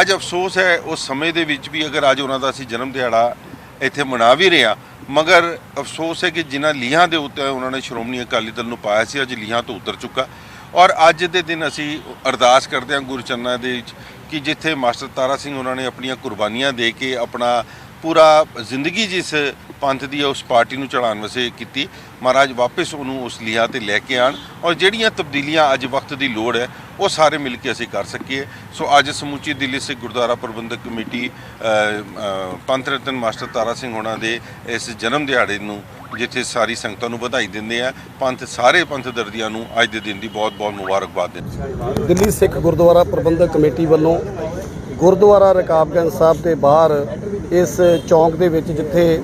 ਅੱਜ ਅਫਸੋਸ ਹੈ ਉਸ ਸਮੇਂ ਦੇ ਵਿੱਚ ਵੀ, ਅਗਰ ਅੱਜ ਉਹਨਾਂ ਦਾ ਅਸੀਂ ਜਨਮ ਦਿਹਾੜਾ ਇੱਥੇ ਮਨਾ ਵੀ ਰਹੇ ਹਾਂ, ਮਗਰ ਅਫਸੋਸ ਹੈ ਕਿ ਜਿਨ੍ਹਾਂ ਲੀਹਾਂ ਦੇ ਉੱਤੇ ਉਹਨਾਂ ਨੇ ਸ਼੍ਰੋਮਣੀ ਅਕਾਲੀ ਦਲ ਨੂੰ ਪਾਇਆ ਸੀ, ਅੱਜ ਲੀਹਾਂ ਤੋਂ ਉਤਰ ਚੁੱਕਾ। ਔਰ ਅੱਜ ਦੇ ਦਿਨ ਅਸੀਂ ਅਰਦਾਸ ਕਰਦੇ ਹਾਂ ਗੁਰਚਰਨਾਂ ਦੇ ਵਿੱਚ ਕਿ ਜਿੱਥੇ ਮਾਸਟਰ ਤਾਰਾ ਸਿੰਘ ਉਹਨਾਂ ਨੇ ਆਪਣੀਆਂ ਕੁਰਬਾਨੀਆਂ ਦੇ ਕੇ ਆਪਣਾ ਪੂਰਾ ਜ਼ਿੰਦਗੀ ਜਿਸ ਪੰਥ ਦੀ ਉਸ ਪਾਰਟੀ ਨੂੰ ਚੜਾਉਣ ਵਾਸਤੇ ਕੀਤੀ, ਮਹਾਰਾਜ ਵਾਪਸ ਉਹਨੂੰ ਉਸ ਲੀਹਾਂ ਤੇ ਲੈ ਕੇ ਆਣ ਔਰ ਜਿਹੜੀਆਂ ਤਬਦੀਲੀਆਂ ਅੱਜ ਵਕਤ ਦੀ ਲੋੜ ਹੈ ਉਹ ਸਾਰੇ ਮਿਲ ਕੇ ਅਸੀਂ ਕਰ ਸਕੀਏ। ਸੋ ਅੱਜ ਸਮੁੱਚੀ ਦਿੱਲੀ ਸਿੱਖ ਗੁਰਦੁਆਰਾ ਪ੍ਰਬੰਧਕ ਕਮੇਟੀ ਪੰਥ ਰਤਨ ਮਾਸਟਰ ਤਾਰਾ ਸਿੰਘ ਹੋਣਾ ਦੇ ਇਸ ਜਨਮ ਦਿਹਾੜੇ ਨੂੰ, ਜਿੱਥੇ ਸਾਰੀ ਸੰਗਤਾਂ ਨੂੰ ਵਧਾਈ ਦਿੰਦੇ ਆ, ਸਾਰੇ ਪੰਥ ਦਰਦੀਆਂ ਨੂੰ ਅੱਜ ਦੇ ਦਿਨ ਦੀ ਬਹੁਤ ਬਹੁਤ ਮੁਬਾਰਕਬਾਦ ਦਿੰਦੇ। ਦਿੱਲੀ ਸਿੱਖ ਗੁਰਦੁਆਰਾ ਪ੍ਰਬੰਧਕ ਕਮੇਟੀ ਵੱਲੋਂ ਗੁਰਦੁਆਰਾ ਰਕਾਬਗੰਜ ਸਾਹਿਬ ਦੇ ਬਾਹਰ ਇਸ ਚੌਂਕ ਦੇ ਵਿੱਚ ਜਿੱਥੇ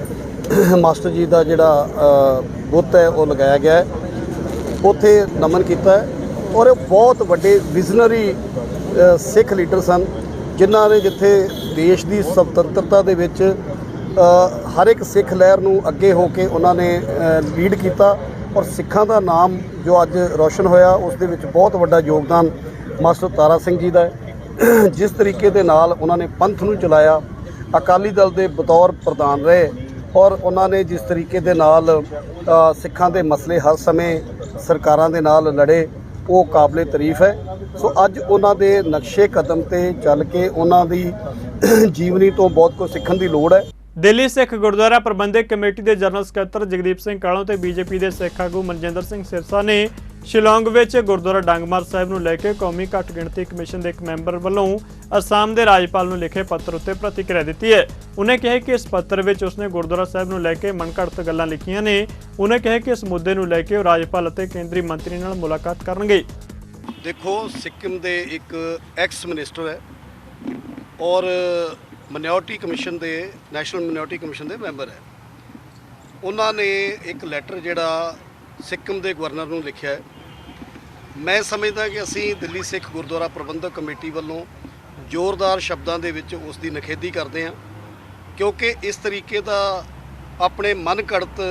ਮਾਸਟਰ ਜੀ ਦਾ ਜਿਹੜਾ ਬੁੱਤ ਹੈ ਉਹ ਲਗਾਇਆ ਗਿਆ ਹੈ, ਉੱਥੇ ਨਮਨ ਕੀਤਾ ਹੈ। ਔਰ ਬਹੁਤ ਵੱਡੇ ਵਿਜ਼ਨਰੀ ਸਿੱਖ ਲੀਡਰ ਸਨ, ਜਿਨ੍ਹਾਂ ਨੇ ਜਿੱਥੇ ਦੇਸ਼ ਦੀ ਸੁਤੰਤਰਤਾ ਦੇ ਵਿੱਚ ਹਰ ਇੱਕ ਸਿੱਖ ਲਹਿਰ ਨੂੰ ਅੱਗੇ ਹੋ ਕੇ ਉਹਨਾਂ ਨੇ ਲੀਡ ਕੀਤਾ ਔਰ ਸਿੱਖਾਂ ਦਾ ਨਾਮ ਜੋ ਅੱਜ ਰੌਸ਼ਨ ਹੋਇਆ ਉਸ ਦੇ ਵਿੱਚ ਬਹੁਤ ਵੱਡਾ ਯੋਗਦਾਨ ਮਾਸਟਰ ਤਾਰਾ ਸਿੰਘ ਜੀ ਦਾ ਹੈ। ਜਿਸ ਤਰੀਕੇ ਦੇ ਨਾਲ ਉਹਨਾਂ ਨੇ ਪੰਥ ਨੂੰ ਚਲਾਇਆ, ਅਕਾਲੀ ਦਲ ਦੇ ਬਤੌਰ ਪ੍ਰਧਾਨ ਰਹੇ ਔਰ ਉਹਨਾਂ ਨੇ ਜਿਸ ਤਰੀਕੇ ਦੇ ਨਾਲ ਸਿੱਖਾਂ ਦੇ ਮਸਲੇ ਹਰ ਸਮੇਂ ਸਰਕਾਰਾਂ ਦੇ ਨਾਲ ਲੜੇ, ਉਹ ਕਾਬਲੇ ਤਾਰੀਫ ਹੈ। ਸੋ ਅੱਜ ਉਹਨਾਂ ਦੇ ਨਕਸ਼ੇ ਕਦਮ ਤੇ ਚੱਲ ਕੇ ਉਹਨਾਂ ਦੀ ਜੀਵਨੀ ਤੋਂ ਬਹੁਤ ਕੁਝ ਸਿੱਖਣ ਦੀ ਲੋੜ ਹੈ। ਦਿੱਲੀ ਸਿੱਖ ਗੁਰਦੁਆਰਾ ਪ੍ਰਬੰਧਕ ਕਮੇਟੀ ਦੇ ਜਨਰਲ ਸਕੱਤਰ ਜਗਦੀਪ ਸਿੰਘ ਕਾਲੋਂ ਤੇ ਬੀਜੇਪੀ ਦੇ ਸਿੱਖ ਆਗੂ ਮਨਜਿੰਦਰ ਸਿੰਘ ਸਿਰਸਾ ਨੇ ਸ਼ਿਲੌਂਗ ਵਿੱਚ ਗੁਰਦੁਆਰਾ ਡੰਗਮਾਰ ਸਾਹਿਬ ਨੂੰ ਲੈ ਕੇ ਕੌਮੀ ਘੱਟ ਗਿਣਤੀ ਕਮਿਸ਼ਨ ਦੇ ਇੱਕ ਮੈਂਬਰ ਵੱਲੋਂ ਅਸਾਮ ਦੇ ਰਾਜਪਾਲ ਨੂੰ ਲਿਖੇ ਪੱਤਰ ਉੱਤੇ ਪ੍ਰਤੀਕਿਰਿਆ ਦਿੱਤੀ ਹੈ। ਉਹਨੇ ਕਿਹਾ ਕਿ ਇਸ ਪੱਤਰ ਵਿੱਚ ਉਸਨੇ ਗੁਰਦੁਆਰਾ ਸਾਹਿਬ ਨੂੰ ਲੈ ਕੇ ਮਨਘੜਤ ਗੱਲਾਂ ਲਿਖੀਆਂ ਨੇ। ਉਹਨੇ ਕਿਹਾ ਕਿ ਇਸ ਮੁੱਦੇ ਨੂੰ ਲੈ ਕੇ ਉਹ ਰਾਜਪਾਲ ਅਤੇ ਕੇਂਦਰੀ ਮੰਤਰੀ ਨਾਲ ਮੁਲਾਕਾਤ ਕਰਨਗੇ। ਦੇਖੋ, ਸਿੱਕਿਮ ਦੇ ਇੱਕ ਐਕਸ ਮਿਨਿਸਟਰ ਹੈ ਔਰ ਮਿਨੋਰਟੀ ਕਮਿਸ਼ਨ ਦੇ ਨੈਸ਼ਨਲ ਮਿਨੋਰਟੀ ਕਮਿਸ਼ਨ ਦੇ ਮੈਂਬਰ ਹੈ। ਉਹਨਾਂ ਨੇ ਇੱਕ ਲੈਟਰ ਜਿਹੜਾ ਸਿੱਕਿਮ ਦੇ ਗਵਰਨਰ ਨੂੰ ਲਿਖਿਆ ਹੈ। ਮੈਂ ਸਮਝਦਾ ਕਿ ਅਸੀਂ ਦਿੱਲੀ ਸਿੱਖ ਗੁਰਦੁਆਰਾ ਪ੍ਰਬੰਧਕ ਕਮੇਟੀ ਵੱਲੋਂ ਜ਼ੋਰਦਾਰ ਸ਼ਬਦਾਂ ਦੇ ਵਿੱਚ ਉਸ ਦੀ ਨਿਖੇਧੀ ਕਰਦੇ ਹਾਂ, ਕਿਉਂਕਿ ਇਸ ਤਰੀਕੇ ਦਾ ਆਪਣੇ ਮਨ ਘੜਤ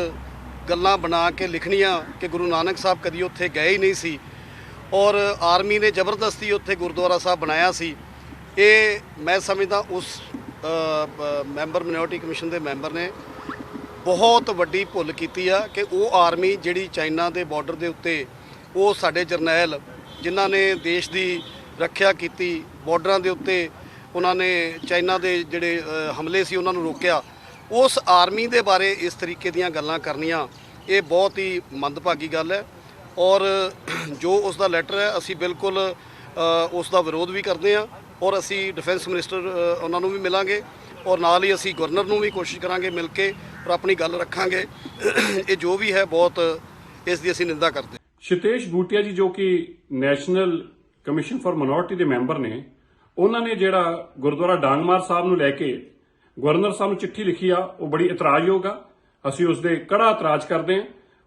ਗੱਲਾਂ ਬਣਾ ਕੇ ਲਿਖਣੀਆਂ ਕਿ ਗੁਰੂ ਨਾਨਕ ਸਾਹਿਬ ਕਦੀ ਉੱਥੇ ਗਏ ਹੀ ਨਹੀਂ ਸੀ ਔਰ ਆਰਮੀ ਨੇ ਜ਼ਬਰਦਸਤੀ ਉੱਥੇ ਗੁਰਦੁਆਰਾ ਸਾਹਿਬ ਬਣਾਇਆ ਸੀ, ਇਹ ਮੈਂ ਸਮਝਦਾ ਉਸ ਮੈਂਬਰ ਮਿਨੋਰਟੀ ਕਮਿਸ਼ਨ ਦੇ ਮੈਂਬਰ ਨੇ ਬਹੁਤ ਵੱਡੀ ਭੁੱਲ ਕੀਤੀ ਆ ਕਿ ਉਹ ਆਰਮੀ ਜਿਹੜੀ ਚਾਈਨਾ ਦੇ ਬਾਰਡਰ ਦੇ ਉੱਤੇ, ਉਹ ਸਾਡੇ ਜਰਨੈਲ ਜਿਨ੍ਹਾਂ ਨੇ ਦੇਸ਼ ਦੀ ਰੱਖਿਆ ਕੀਤੀ, ਬਾਰਡਰਾਂ ਦੇ ਉੱਤੇ ਉਹਨਾਂ ਨੇ ਚਾਈਨਾ ਦੇ ਜਿਹੜੇ ਹਮਲੇ ਸੀ ਉਹਨਾਂ ਨੂੰ ਰੋਕਿਆ, ਉਸ ਆਰਮੀ ਦੇ ਬਾਰੇ ਇਸ ਤਰੀਕੇ ਦੀਆਂ ਗੱਲਾਂ ਕਰਨੀਆਂ ਇਹ ਬਹੁਤ ਹੀ ਮੰਦਭਾਗੀ ਗੱਲ ਹੈ। ਔਰ ਜੋ ਉਸ ਦਾ ਲੈਟਰ ਹੈ ਅਸੀਂ ਬਿਲਕੁਲ ਉਸ ਦਾ ਵਿਰੋਧ ਵੀ ਕਰਦੇ ਹਾਂ ਔਰ ਅਸੀਂ ਡਿਫੈਂਸ ਮਿਨਿਸਟਰ ਉਹਨਾਂ ਨੂੰ ਵੀ ਮਿਲਾਂਗੇ ਔਰ ਨਾਲ ਹੀ ਅਸੀਂ ਗਵਰਨਰ ਨੂੰ ਵੀ ਕੋਸ਼ਿਸ਼ ਕਰਾਂਗੇ ਮਿਲ ਕੇ ਔਰ ਆਪਣੀ ਗੱਲ ਰੱਖਾਂਗੇ। ਇਹ ਜੋ ਵੀ ਹੈ ਬਹੁਤ ਇਸ ਦੀ ਅਸੀਂ ਨਿੰਦਾ ਕਰਦੇ ਹਾਂ। ਸ਼ਿਤੇਸ਼ ਬੂਟੀਆ ਜੀ ਜੋ ਕਿ ਨੈਸ਼ਨਲ ਕਮਿਸ਼ਨ ਫਾਰ ਮਿਨੋਰਟੀ ਦੇ ਮੈਂਬਰ ਨੇ, ਉਹਨਾਂ ਨੇ ਜਿਹੜਾ ਗੁਰਦੁਆਰਾ ਡਾਂਗਮਾਰ ਸਾਹਿਬ ਨੂੰ ਲੈ ਕੇ ਗਵਰਨਰ ਸਾਹਿਬ ਨੂੰ ਚਿੱਠੀ ਲਿਖੀ ਆ, ਉਹ ਬੜੀ ਇਤਰਾਜ਼ਯੋਗ ਆ। ਅਸੀਂ ਉਸ ਦੇ ਕੜਾ ਇਤਰਾਜ਼ ਕਰਦੇ ਹਾਂ।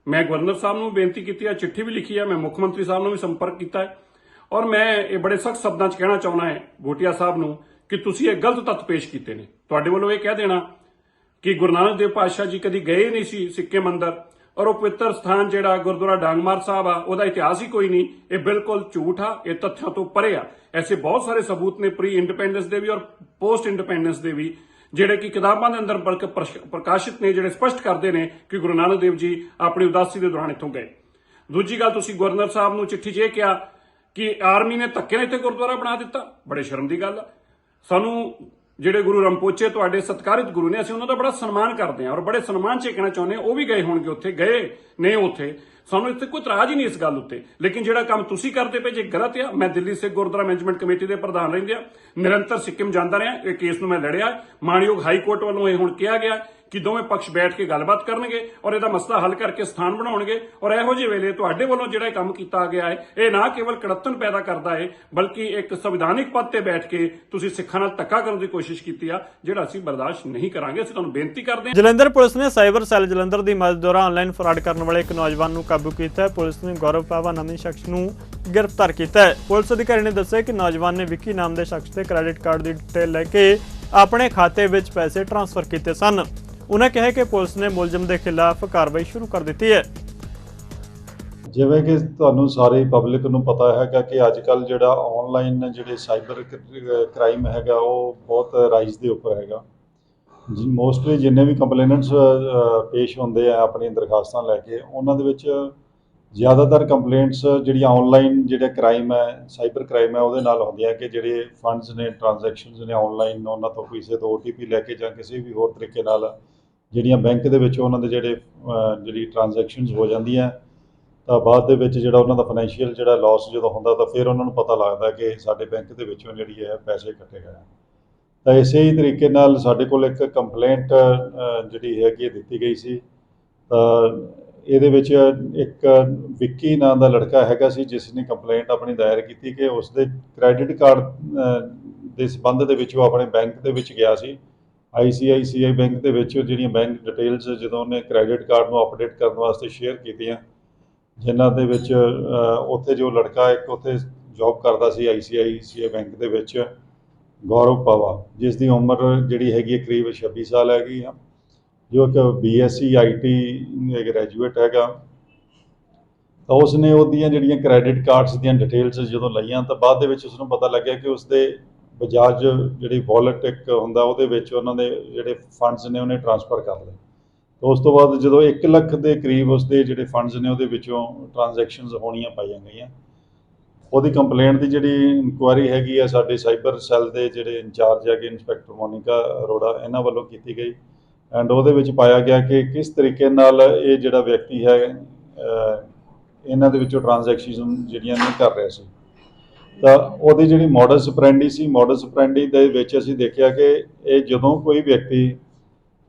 ਮੈਂ ਗਵਰਨਰ ਸਾਹਿਬ ਨੂੰ ਬੇਨਤੀ ਕੀਤੀ ਆ, ਚਿੱਠੀ ਵੀ ਲਿਖੀ ਆ, ਮੈਂ ਮੁੱਖ ਮੰਤਰੀ ਸਾਹਿਬ ਨੂੰ ਵੀ ਸੰਪਰਕ ਕੀਤਾ ਹੈ ਔਰ ਮੈਂ ਇਹ ਬੜੇ ਸਖਤ ਸ਼ਬਦਾਂ 'ਚ ਕਹਿਣਾ ਚਾਹੁੰਦਾ ਹੈ ਬੂਟੀਆ ਸਾਹਿਬ ਨੂੰ ਕਿ ਤੁਸੀਂ ਇਹ ਗਲਤ ਤੱਥ ਪੇਸ਼ ਕੀਤੇ ਨੇ। ਤੁਹਾਡੇ ਵੱਲੋਂ ਇਹ ਕਹਿ ਦੇਣਾ ਕਿ ਗੁਰੂ ਨਾਨਕ ਦੇਵ ਪਾਤਸ਼ਾਹ ਜੀ ਕਦੀ ਗਏ ਨਹੀਂ ਸੀ ਸਿੱਕਿਮ ਅੰਦਰ ਔਰ ਉਹ ਪਵਿੱਤਰ ਸਥਾਨ ਜਿਹੜਾ ਗੁਰਦੁਆਰਾ ਡਾਂਗਮਾਰ ਸਾਹਿਬ ਆ ਉਹਦਾ ਇਤਿਹਾਸ ਹੀ ਕੋਈ ਨਹੀਂ, ਇਹ ਬਿਲਕੁਲ ਝੂਠ ਆ, ਇਹ ਤੱਥਾਂ ਤੋਂ ਪਰੇ ਆ। ਐਸੇ ਬਹੁਤ ਸਾਰੇ ਸਬੂਤ ਨੇ ਪ੍ਰੀ ਇੰਡੀਪੈਂਡੈਂਸ ਦੇ ਵੀ ਔਰ ਪੋਸਟ ਇੰਡੀਪੈਂਡੈਂਸ ਦੇ ਵੀ, ਜਿਹੜੇ ਕਿ ਕਿਤਾਬਾਂ ਦੇ ਅੰਦਰ ਪ੍ਰਕਾਸ਼ਿਤ ਨੇ, ਜਿਹੜੇ ਸਪਸ਼ਟ ਕਰਦੇ ਨੇ ਕਿ ਗੁਰੂ ਨਾਨਕ ਦੇਵ ਜੀ ਆਪਣੀ ਉਦਾਸੀ ਦੇ ਦੌਰਾਨ ਇੱਥੋਂ ਗਏ। ਦੂਜੀ ਗੱਲ, ਤੁਸੀਂ ਗਵਰਨਰ ਸਾਹਿਬ ਨੂੰ ਚਿੱਠੀ 'ਚ ਇਹ ਕਿਹਾ ਕਿ ਆਰਮੀ ਨੇ ਧੱਕੇ ਨਾਲ ਇੱਥੇ ਗੁਰਦੁਆਰਾ ਬਣਾ ਦਿੱਤਾ, ਬੜੇ ਸ਼ਰਮ ਦੀ ਗੱਲ ਆ। ਸਾਨੂੰ ਜਿਹੜੇ ਗੁਰੂ ਰੰਪੋਚੇ ਤੁਹਾਡੇ ਸਤਿਕਾਰਿਤ ਗੁਰੂ ਨੇ, ਅਸੀਂ ਉਹਨਾਂ ਦਾ ਬੜਾ ਸਨਮਾਨ ਕਰਦੇ ਹਾਂ ਔਰ ਬੜੇ ਸਨਮਾਨ 'ਚ ਇਹ ਕਹਿਣਾ ਚਾਹੁੰਦੇ ਹਾਂ ਉਹ ਵੀ ਗਏ ਹੋਣਗੇ ਉੱਥੇ, ਗਏ ਨੇ ਉੱਥੇ, ਸਾਨੂੰ ਇੱਥੇ ਕੋਈ ਇਤਰਾਜ਼ ਹੀ ਨਹੀਂ ਇਸ ਗੱਲ ਉੱਤੇ। ਲੇਕਿਨ ਜਿਹੜਾ ਕੰਮ ਤੁਸੀਂ ਕਰਦੇ ਪਏ ਜੇ ਗਲਤ ਆ। ਮੈਂ ਦਿੱਲੀ ਸਿੱਖ ਗੁਰਦੁਆਰਾ ਮੈਨੇਜਮੈਂਟ ਕਮੇਟੀ ਦੇ ਪ੍ਰਧਾਨ ਰਹਿੰਦਿਆਂ ਨਿਰੰਤਰ ਸਿੱਕਿਮ ਜਾਂਦਾ ਰਿਹਾ, ਇਹ ਕੇਸ ਨੂੰ ਮੈਂ ਲੜਿਆ। ਮਾਣਯੋਗ ਹਾਈ ਕੋਰਟ ਵੱਲੋਂ ਇਹ ਹੁਣ ਕਿਹਾ ਗਿਆ ਕਿ ਦੋਵੇਂ ਪੱਖ ਬੈਠ ਕੇ ਗੱਲਬਾਤ ਕਰਨਗੇ ਔਰ ਇਹਦਾ ਮਸਲਾ ਹੱਲ ਕਰਕੇ ਸਥਾਨ ਬਣਾਉਣਗੇ ਔਰ ਇਹੋ ਜਿਹੇ ਵੇਲੇ ਤੁਹਾਡੇ ਵੱਲੋਂ ਜਿਹੜਾ ਕੰਮ ਕੀਤਾ ਗਿਆ ਹੈ ਇਹ ਨਾ ਕੇਵਲ ਕੜੱਤਣ ਪੈਦਾ ਕਰਦਾ ਹੈ ਬਲਕਿ ਇੱਕ ਸੰਵਿਧਾਨਿਕ ਪਦ ਤੇ ਬੈਠ ਕੇ ਤੁਸੀਂ ਸਿੱਖਾਂ ਨਾਲ ਧੱਕਾ ਕਰਨ ਦੀ ਕੋਸ਼ਿਸ਼ ਕੀਤੀ ਆ, ਜਿਹੜਾ ਅਸੀਂ ਬਰਦਾਸ਼ਤ ਨਹੀਂ ਕਰਾਂਗੇ। ਅਸੀਂ ਤੁਹਾਨੂੰ ਬੇਨਤੀ ਕਰਦੇ ਹਾਂ। ਜਲੰਧਰ ਪੁਲਿਸ ਨੇ ਸਾਈਬਰ ਸੈੱਲ ਜਲੰਧਰ ਦੀ ਮਦਦ ਦੁਆਰਾ ਆਨਲਾਈਨ ਫਰਾਡ ਕਰਨ ਵਾਲੇ ਇੱਕ ਨੌਜਵਾਨ ਨੂੰ ਕਾਬੂ ਕੀਤਾ ਹੈ। ਪੁਲਿਸ ਨੇ ਗੌਰਵ ਪਾਵਾ ਨਾਮੀ ਸ਼ਖਸ ਨੂੰ ਗ੍ਰਿਫਤਾਰ ਕੀਤਾ ਹੈ। ਪੁਲਿਸ ਅਧਿਕਾਰੀ ਨੇ ਦੱਸਿਆ ਕਿ ਨੌਜਵਾਨ ਨੇ ਵਿੱਕੀ ਨਾਮ ਦੇ ਸ਼ਖਸ ਦੇ ਕ੍ਰੈਡਿਟ ਕਾਰਡ ਦੀ ਡਿਟੇਲ ਲੈ ਕੇ ਆਪਣੇ ਖਾਤੇ ਵਿੱਚ ਪੈਸੇ ਟ੍ਰਾਂਸਫਰ ਕੀਤੇ ਸਨ। ਉਹਨਾਂ ਕਿਹਾ ਕਿ ਪੁਲਿਸ ਨੇ ਮੁਲਜ਼ਮ ਦੇ ਖਿਲਾਫ ਕਾਰਵਾਈ ਸ਼ੁਰੂ ਕਰ ਦਿੱਤੀ ਹੈ। ਜਿਵੇਂ ਕਿ ਤੁਹਾਨੂੰ ਸਾਰੇ ਪਬਲਿਕ ਨੂੰ ਪਤਾ ਹੈਗਾ ਕਿ ਅੱਜ ਕੱਲ੍ਹ ਜਿਹੜਾ ਆਨਲਾਈਨ ਜਿਹੜੇ ਸਾਈਬਰ ਕ੍ਰਾਈਮ ਹੈਗਾ ਉਹ ਬਹੁਤ ਰਾਈਜ਼ ਦੇ ਉੱਪਰ ਹੈਗਾ। ਮੋਸਟਲੀ ਜਿੰਨੇ ਵੀ ਕੰਪਲੇਨੈਂਟਸ ਪੇਸ਼ ਹੁੰਦੇ ਆ ਆਪਣੀਆਂ ਦਰਖਾਸਤਾਂ ਲੈ ਕੇ, ਉਹਨਾਂ ਦੇ ਵਿੱਚ ਜ਼ਿਆਦਾਤਰ ਕੰਪਲੇਂਟਸ ਜਿਹੜੀਆਂ ਆਨਲਾਈਨ ਜਿਹੜਾ ਕ੍ਰਾਈਮ ਹੈ, ਸਾਈਬਰ ਕ੍ਰਾਈਮ ਹੈ, ਉਹਦੇ ਨਾਲ ਹੁੰਦੀਆਂ ਕਿ ਜਿਹੜੇ ਫੰਡਸ ਨੇ, ਟ੍ਰਾਂਜੈਕਸ਼ਨਸ ਨੇ ਆਨਲਾਈਨ, ਉਹਨਾਂ ਤੋਂ ਕਿਸੇ ਤੋਂ OTP ਲੈ ਕੇ ਜਾਂ ਕਿਸੇ ਵੀ ਹੋਰ ਤਰੀਕੇ ਨਾਲ ਜਿਹੜੀਆਂ ਬੈਂਕ ਦੇ ਵਿੱਚ ਉਹਨਾਂ ਦੇ ਜਿਹੜੀ ਟ੍ਰਾਂਜੈਕਸ਼ਨਸ ਹੋ ਜਾਂਦੀਆਂ, ਤਾਂ ਬਾਅਦ ਦੇ ਵਿੱਚ ਜਿਹੜਾ ਉਹਨਾਂ ਦਾ ਫਾਈਨੈਂਸ਼ੀਅਲ ਜਿਹੜਾ ਲਾਸ ਜਦੋਂ ਹੁੰਦਾ ਤਾਂ ਫਿਰ ਉਹਨਾਂ ਨੂੰ ਪਤਾ ਲੱਗਦਾ ਕਿ ਸਾਡੇ ਬੈਂਕ ਦੇ ਵਿੱਚੋਂ ਜਿਹੜੀ ਹੈ ਪੈਸੇ ਕੱਟੇ ਗਏ। ਤਾਂ ਇਸੇ ਹੀ ਤਰੀਕੇ ਨਾਲ ਸਾਡੇ ਕੋਲ ਇੱਕ ਕੰਪਲੇਂਟ ਜਿਹੜੀ ਹੈਗੀ ਦਿੱਤੀ ਗਈ ਸੀ। ਤਾਂ ਇਹਦੇ ਵਿੱਚ ਇੱਕ ਵਿੱਕੀ ਨਾਂ ਦਾ ਲੜਕਾ ਹੈਗਾ ਸੀ, ਜਿਸ ਨੇ ਕੰਪਲੇਂਟ ਆਪਣੀ ਦਾਇਰ ਕੀਤੀ ਕਿ ਉਸ ਦੇ ਕ੍ਰੈਡਿਟ ਕਾਰਡ ਦੇ ਸੰਬੰਧ ਦੇ ਵਿੱਚ ਉਹ ਆਪਣੇ ਬੈਂਕ ਦੇ ਵਿੱਚ ਗਿਆ ਸੀ। ICICI ਬੈਂਕ ਦੇ ਵਿੱਚ ਜਿਹੜੀਆਂ ਬੈਂਕ ਡਿਟੇਲਸ ਜਦੋਂ ਉਹਨੇ ਕ੍ਰੈਡਿਟ ਕਾਰਡ ਨੂੰ ਅਪਡੇਟ ਕਰਨ ਵਾਸਤੇ ਸ਼ੇਅਰ ਕੀਤੀਆਂ, ਜਿਨ੍ਹਾਂ ਦੇ ਵਿੱਚ ਉੱਥੇ ਜੋ ਲੜਕਾ ਇੱਕ ਉੱਥੇ ਜੌਬ ਕਰਦਾ ਸੀ ICICI ਬੈਂਕ ਦੇ ਵਿੱਚ, ਗੌਰਵ ਪਵਾ, ਜਿਸ ਦੀ ਉਮਰ ਜਿਹੜੀ ਹੈਗੀ ਹੈ ਕਰੀਬ 26 ਸਾਲ ਹੈਗੀ ਆ, ਜੋ ਇੱਕ BSc IT ਗ੍ਰੈਜੂਏਟ ਹੈਗਾ। ਤਾਂ ਉਸਨੇ ਉਹਦੀਆਂ ਜਿਹੜੀਆਂ ਕ੍ਰੈਡਿਟ ਕਾਰਡਸ ਦੀਆਂ ਡਿਟੇਲਸ ਜਦੋਂ ਲਈਆਂ ਤਾਂ ਬਾਅਦ ਦੇ ਵਿੱਚ ਉਸਨੂੰ ਪਤਾ ਲੱਗਿਆ ਕਿ ਉਸਦੇ ਬਜਾਜ ਜਿਹੜੀ ਵਾਲਟ ਇੱਕ ਹੁੰਦਾ, ਉਹਦੇ ਵਿੱਚ ਉਹਨਾਂ ਦੇ ਜਿਹੜੇ ਫੰਡਸ ਨੇ ਉਹਨੇ ਟ੍ਰਾਂਸਫਰ ਕਰ ਲਏ। ਤਾਂ ਉਸ ਤੋਂ ਬਾਅਦ ਜਦੋਂ 1 ਲੱਖ ਦੇ ਕਰੀਬ ਉਸਦੇ ਜਿਹੜੇ ਫੰਡਸ ਨੇ ਉਹਦੇ ਵਿੱਚੋਂ ਟ੍ਰਾਂਜੈਕਸ਼ਨਸ ਹੋਣੀਆਂ ਪਾਈਆਂ ਗਈਆਂ। ਉਹਦੀ ਕੰਪਲੇਂਟ ਦੀ ਜਿਹੜੀ ਇਨਕੁਆਇਰੀ ਹੈਗੀ ਆ ਸਾਡੇ ਸਾਈਬਰ ਸੈੱਲ ਦੇ ਜਿਹੜੇ ਇੰਚਾਰਜ ਹੈਗੇ ਇੰਸਪੈਕਟਰ ਮੋਨਿਕਾ ਅਰੋੜਾ, ਇਹਨਾਂ ਵੱਲੋਂ ਕੀਤੀ ਗਈ। ਐਂਡ ਉਹਦੇ ਵਿੱਚ ਪਾਇਆ ਗਿਆ ਕਿ ਕਿਸ ਤਰੀਕੇ ਨਾਲ ਇਹ ਜਿਹੜਾ ਵਿਅਕਤੀ ਹੈ ਇਹਨਾਂ ਦੇ ਵਿੱਚੋਂ ਟ੍ਰਾਂਜੈਕਸ਼ਨ ਜਿਹੜੀਆਂ ਨੇ ਕਰ ਰਿਹਾ ਸੀ। ਤਾਂ ਉਹਦੀ ਜਿਹੜੀ ਮੋਡਸ ਆਪਰੈਂਡੀ ਸੀ, ਮੋਡਸ ਆਪਰੈਂਡੀ ਦੇ ਵਿੱਚ ਅਸੀਂ ਦੇਖਿਆ ਕਿ ਇਹ ਜਦੋਂ ਕੋਈ ਵਿਅਕਤੀ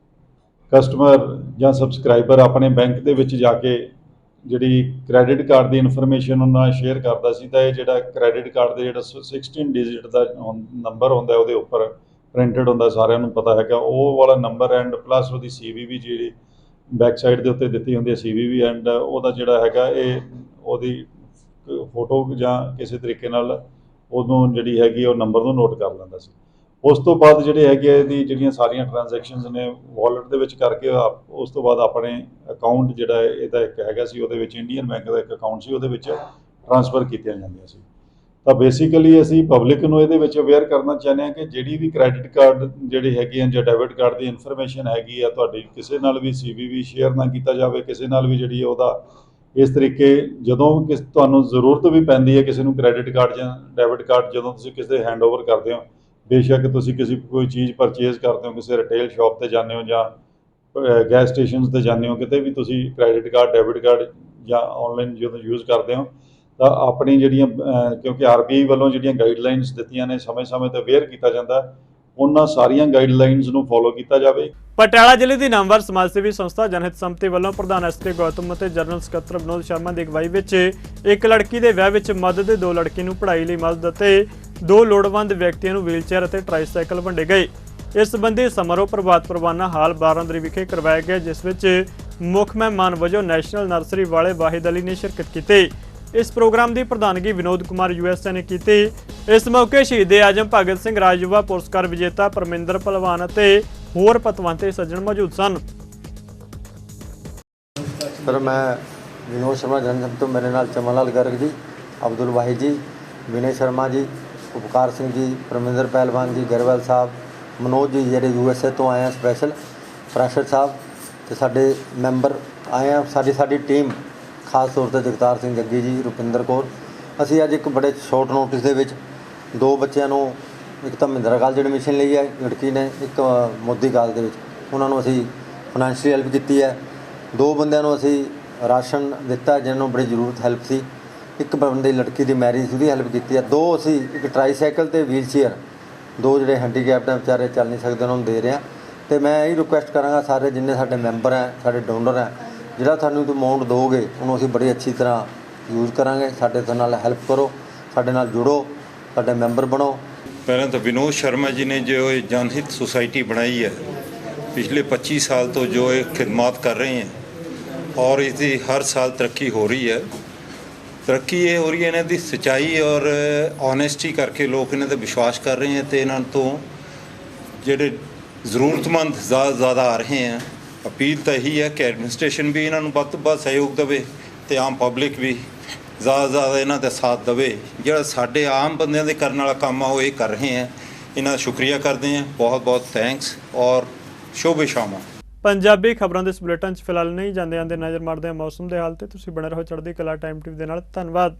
ਕਸਟਮਰ ਜਾਂ ਸਬਸਕ੍ਰਾਈਬਰ ਆਪਣੇ ਬੈਂਕ ਦੇ ਵਿੱਚ ਜਾ ਕੇ ਜਿਹੜੀ ਕ੍ਰੈਡਿਟ ਕਾਰਡ ਦੀ ਇਨਫੋਰਮੇਸ਼ਨ ਉਹਨਾਂ ਨਾਲ ਸ਼ੇਅਰ ਕਰਦਾ ਸੀ, ਤਾਂ ਇਹ ਜਿਹੜਾ ਕ੍ਰੈਡਿਟ ਕਾਰਡ ਦੇ ਜਿਹੜਾ 16 ਡਿਜਿਟ ਦਾ ਨੰਬਰ ਹੁੰਦਾ ਉਹਦੇ ਉੱਪਰ ਪ੍ਰਿੰਟਡ ਹੁੰਦਾ, ਸਾਰਿਆਂ ਨੂੰ ਪਤਾ ਹੈਗਾ ਉਹ ਵਾਲਾ ਨੰਬਰ, ਐਂਡ ਪਲੱਸ ਉਹਦੀ CVV ਜਿਹੜੀ ਬੈਕ ਸਾਈਡ ਦੇ ਉੱਤੇ ਦਿੱਤੀ ਹੁੰਦੀ ਹੈ CVV, ਐਂਡ ਉਹਦਾ ਜਿਹੜਾ ਹੈਗਾ ਇਹ ਉਹਦੀ ਫੋਟੋ ਜਾਂ ਕਿਸੇ ਤਰੀਕੇ ਨਾਲ ਉਹਨੂੰ ਜਿਹੜੀ ਹੈਗੀ ਉਹ ਨੰਬਰ ਨੂੰ ਨੋਟ ਕਰ ਲੈਂਦਾ ਸੀ। ਉਸ ਤੋਂ ਬਾਅਦ ਜਿਹੜੇ ਹੈਗੇ ਇਹਦੀ ਜਿਹੜੀਆਂ ਸਾਰੀਆਂ ਟ੍ਰਾਂਜੈਕਸ਼ਨਸ ਨੇ ਵਾਲਟ ਦੇ ਵਿੱਚ ਕਰਕੇ ਉਸ ਤੋਂ ਬਾਅਦ ਆਪਣੇ ਅਕਾਊਂਟ ਜਿਹੜਾ ਇਹਦਾ ਇੱਕ ਹੈਗਾ ਸੀ, ਉਹਦੇ ਵਿੱਚ ਇੰਡੀਅਨ ਬੈਂਕ ਦਾ ਇੱਕ ਅਕਾਊਂਟ ਸੀ, ਉਹਦੇ ਵਿੱਚ ਟ੍ਰਾਂਸਫਰ ਕੀਤੀਆਂ ਜਾਂਦੀਆਂ ਸੀ। ਤਾਂ ਬੇਸਿਕਲੀ ਅਸੀਂ ਪਬਲਿਕ ਨੂੰ ਇਹਦੇ ਵਿੱਚ ਅਵੇਅਰ ਕਰਨਾ ਚਾਹੁੰਦੇ ਹਾਂ ਕਿ ਜਿਹੜੀ ਵੀ ਕ੍ਰੈਡਿਟ ਕਾਰਡ ਜਿਹੜੀ ਹੈਗੀ ਆ ਜਾਂ ਡੈਬਿਟ ਕਾਰਡ ਦੀ ਇਨਫੋਰਮੇਸ਼ਨ ਹੈਗੀ ਆ, ਤੁਹਾਡੀ ਕਿਸੇ ਨਾਲ ਵੀ CVV ਸ਼ੇਅਰ ਨਾ ਕੀਤਾ ਜਾਵੇ, ਕਿਸੇ ਨਾਲ ਵੀ ਜਿਹੜੀ ਉਹਦਾ ਇਸ ਤਰੀਕੇ ਜਦੋਂ ਤੁਹਾਨੂੰ ਜ਼ਰੂਰਤ ਵੀ ਪੈਂਦੀ ਹੈ ਕਿਸੇ ਨੂੰ ਕ੍ਰੈਡਿਟ ਕਾਰਡ ਜਾਂ ਡੈਬਿਟ ਕਾਰਡ, ਜਦੋਂ ਤੁਸੀਂ ਕਿਸੇ ਦੇ ਹੈਂਡਓਵਰ ਕਰਦੇ ਹੋ, ਬੇਸ਼ੱਕ ਤੁਸੀਂ ਕੋਈ ਚੀਜ਼ ਪਰਚੇਜ਼ ਕਰਦੇ ਹੋ, ਕਿਸੇ ਰਿਟੇਲ ਸ਼ਾਪ ਤੇ ਜਾਂਦੇ ਹੋ ਜਾਂ ਗੈਸ ਸਟੇਸ਼ਨਸ ਤੇ ਜਾਂਦੇ ਹੋ, ਕਿਤੇ ਵੀ ਤੁਸੀਂ ਕ੍ਰੈਡਿਟ ਕਾਰਡ, ਡੈਬਿਟ ਕਾਰਡ ਜਾਂ ਆਨਲਾਈਨ ਜਦੋਂ ਯੂਜ਼ ਕਰਦੇ ਹੋ ਤਾਂ ਆਪਣੀ ਜਿਹੜੀਆਂ ਕਿਉਂਕਿ RBI ਵੱਲੋਂ ਜਿਹੜੀਆਂ ਗਾਈਡਲਾਈਨਸ ਦਿੱਤੀਆਂ ਨੇ ਸਮੇਂ-ਸਮੇਂ ਤੇ ਅਵੇਅਰ ਕੀਤਾ ਜਾਂਦਾ, ਉਹਨਾਂ ਸਾਰੀਆਂ ਗਾਈਡਲਾਈਨਸ ਨੂੰ ਫੋਲੋ ਕੀਤਾ ਜਾਵੇ। ਪਟਿਆਲਾ ਜ਼ਿਲ੍ਹੇ ਦੀ ਨਾਮਵਰ ਸਮਾਜ ਸੇਵੀ ਸੰਸਥਾ ਜਨਹਿਤ ਸੰਮਤੀ ਵੱਲੋਂ ਪ੍ਰਧਾਨ SK ਗੌਤਮ ਅਤੇ ਜਨਰਲ ਸਕੱਤਰ ਵਿਨੋਦ ਸ਼ਰਮਾ ਦੀ ਅਗਵਾਈ ਵਿੱਚ ਇੱਕ ਲੜਕੀ ਦੇ ਵਿਆਹ ਵਿੱਚ ਮਦਦ, 2 ਲੜਕੀ ਨੂੰ ਪੜ੍ਹਾਈ ਲਈ ਮਦਦ ਅਤੇ 2 ਲੋੜਵੰਦ ਵਿਅਕਤੀਆਂ ਨੂੰ ਵੀਲਚੇਅਰ ਅਤੇ ਟ੍ਰਾਈਸਾਈਕਲ ਵੰਡੇ ਗਏ। ਇਸ ਸੰਬੰਧੀ ਸਮਾਰੋਹ ਪ੍ਰਭਾਤ ਪ੍ਰਵਾਨਾ ਹਾਲ ਬਾਰਾਂਦਰੀ ਵਿਖੇ ਕਰਵਾਇਆ ਗਿਆ, ਜਿਸ ਵਿੱਚ ਮੁੱਖ ਮਹਿਮਾਨ ਵਜੋਂ ਨੈਸ਼ਨਲ ਨਰਸਰੀ ਵਾਲੇ ਵਾਹਿਦ ਅਲੀ ਨੇ ਸ਼ਿਰਕਤ ਕੀਤੀ। ਇਸ ਪ੍ਰੋਗਰਾਮ ਦੀ ਪ੍ਰਧਾਨਗੀ ਵਿਨੋਦ ਕੁਮਾਰ USA ਨੇ ਕੀਤੀ। ਇਸ ਮੌਕੇ ਸ਼ਹੀਦ-ਏ-ਆਜ਼ਮ ਭਗਤ ਸਿੰਘ ਰਾਜ ਯੁਵਾ ਪੁਰਸਕਾਰ ਵਿਜੇਤਾ ਪਰਮਿੰਦਰ ਭਲਵਾਨ ਅਤੇ ਹੋਰ ਪਤਵੰਤੇ ਸੱਜਣ ਮੌਜੂਦ ਸਨ। सर मैं विनोद शर्मा जनसम तो मेरे नाल चमन लाल गर्ग जी, अब्दुल वाहिद जी, विनय शर्मा जी, उपकार सिंह जी, परमिंदर पहलवान जी, गरवाल साहब, मनोज जी ਜਿਹੜੇ USA ਤੋਂ ਆਏ ਆ ਸਪੈਸ਼ਲ, ਪ੍ਰੈਸ਼ਰ ਸਾਹਿਬ ਤੇ ਸਾਡੇ ਮੈਂਬਰ ਆਏ ਆ, ਸਾਡੀ ਟੀਮ ਖਾਸ ਤੌਰ ਤੇ ਜਗਤਾਰ ਸਿੰਘ ਜੱਗੀ ਜੀ, ਰੁਪਿੰਦਰ ਕੌਰ। ਅਸੀਂ ਅੱਜ ਇੱਕ ਬੜੇ ਸ਼ਾਰਟ ਨੋਟਿਸ ਦੇ ਵਿੱਚ 2 ਬੱਚਿਆਂ ਨੂੰ, ਇੱਕ ਤਾਂ ਮਹਿੰਦਰਾ ਕਾਲਜ ਐਡਮਿਸ਼ਨ ਲਈ ਹੈ ਲੜਕੀ ਨੇ, ਇੱਕ ਮੋਦੀ ਕਾਲਜ ਦੇ ਵਿੱਚ, ਉਹਨਾਂ ਨੂੰ ਅਸੀਂ ਫਾਈਨੈਂਸ਼ੀਅਲ ਹੈਲਪ ਕੀਤੀ ਹੈ। 2 ਬੰਦਿਆਂ ਨੂੰ ਅਸੀਂ ਰਾਸ਼ਨ ਦਿੱਤਾ ਜਿਹਨਾਂ ਨੂੰ ਬੜੀ ਜ਼ਰੂਰਤ ਹੈਲਪ ਸੀ। ਇੱਕ ਬੰਦੇ ਦੀ ਲੜਕੀ ਦੀ ਮੈਰਿਜ ਸੀ, ਉਹਦੀ ਹੈਲਪ ਕੀਤੀ ਹੈ। 2 ਅਸੀਂ ਇੱਕ ਟਰਾਈਸਾਈਕਲ ਤੇ ਵੀਲਚੇਅਰ, 2 ਜਿਹੜੇ ਹੈਂਡੀਕੈਪਡ ਹੈ ਵਿਚਾਰੇ ਚੱਲ ਨਹੀਂ ਸਕਦੇ, ਉਹਨਾਂ ਨੂੰ ਦੇ ਰਹੇ ਹਾਂ। ਅਤੇ ਮੈਂ ਇਹੀ ਰਿਕੁਐਸਟ ਕਰਾਂਗਾ ਸਾਰੇ ਜਿੰਨੇ ਸਾਡੇ ਮੈਂਬਰ ਹੈ, ਸਾਡੇ ਡੋਨਰ ਹੈ, ਜਿਹੜਾ ਸਾਨੂੰ ਅਮਾਊਂਟ ਦਿਓਗੇ ਉਹਨੂੰ ਅਸੀਂ ਬੜੀ ਅੱਛੀ ਤਰ੍ਹਾਂ ਯੂਜ਼ ਕਰਾਂਗੇ। ਸਾਡੇ ਤੋਂ ਨਾਲ ਹੈਲਪ ਕਰੋ, ਸਾਡੇ ਨਾਲ ਜੁੜੋ, ਸਾਡੇ ਮੈਂਬਰ ਬਣੋ। ਪਹਿਲਾਂ ਤਾਂ ਵਿਨੋਦ ਸ਼ਰਮਾ ਜੀ ਨੇ ਜੋ ਇਹ ਜਨਹਿਤ ਸੁਸਾਇਟੀ ਬਣਾਈ ਹੈ, ਪਿਛਲੇ 25 ਸਾਲ ਤੋਂ ਜੋ ਇਹ ਖਿਦਮਤ ਕਰ ਰਹੇ ਹੈ ਔਰ इसकी हर साल तरक्की हो रही है। तरक्की ये हो रही है इन्हों की सच्चाई और ऑनेस्टी करके लोग इन्हों पर विश्वास कर रहे हैं, तो इन्हों तो जोड़े ज़रूरतमंद ज़्यादा आ रहे हैं। अपील तो यही है कि एडमिनिस्ट्रेशन भी इन्हों वध तो वध सहयोग देवे ਤੇ ਆਮ ਪਬਲਿਕ ਵੀ ਜ਼ਿਆਦਾ ਤੋਂ ਜ਼ਿਆਦਾ ਇਹਨਾਂ ਦਾ ਸਾਥ ਦੇਵੇ। ਜਿਹੜਾ ਸਾਡੇ ਆਮ ਬੰਦਿਆਂ ਦੇ ਕਰਨ ਵਾਲਾ ਕੰਮ ਆ ਉਹ ਇਹ ਕਰ ਰਹੇ ਹੈ। ਇਹਨਾਂ ਦਾ ਸ਼ੁਕਰੀਆ ਕਰਦੇ ਹਾਂ, ਬਹੁਤ ਬਹੁਤ ਥੈਂਕਸ ਔਰ ਸ਼ੁਭ ਸ਼ਾਮਾਂ। ਪੰਜਾਬੀ ਖਬਰਾਂ ਦੇ ਇਸ ਬੁਲੇਟਿਨ 'ਚ ਫਿਲਹਾਲ ਨਹੀਂ ਜਾਂਦੇ ਆਂਦੇ ਨਜ਼ਰ ਮਾਰਦੇ ਹਾਂ ਮੌਸਮ ਦੇ ਹਾਲ ਤੇ। ਤੁਸੀਂ ਬਣੇ ਰਹੋ ਚੜ੍ਹਦੀ ਕਲਾ ਟਾਈਮ ਟੀਵੀ ਦੇ ਨਾਲ। ਧੰਨਵਾਦ।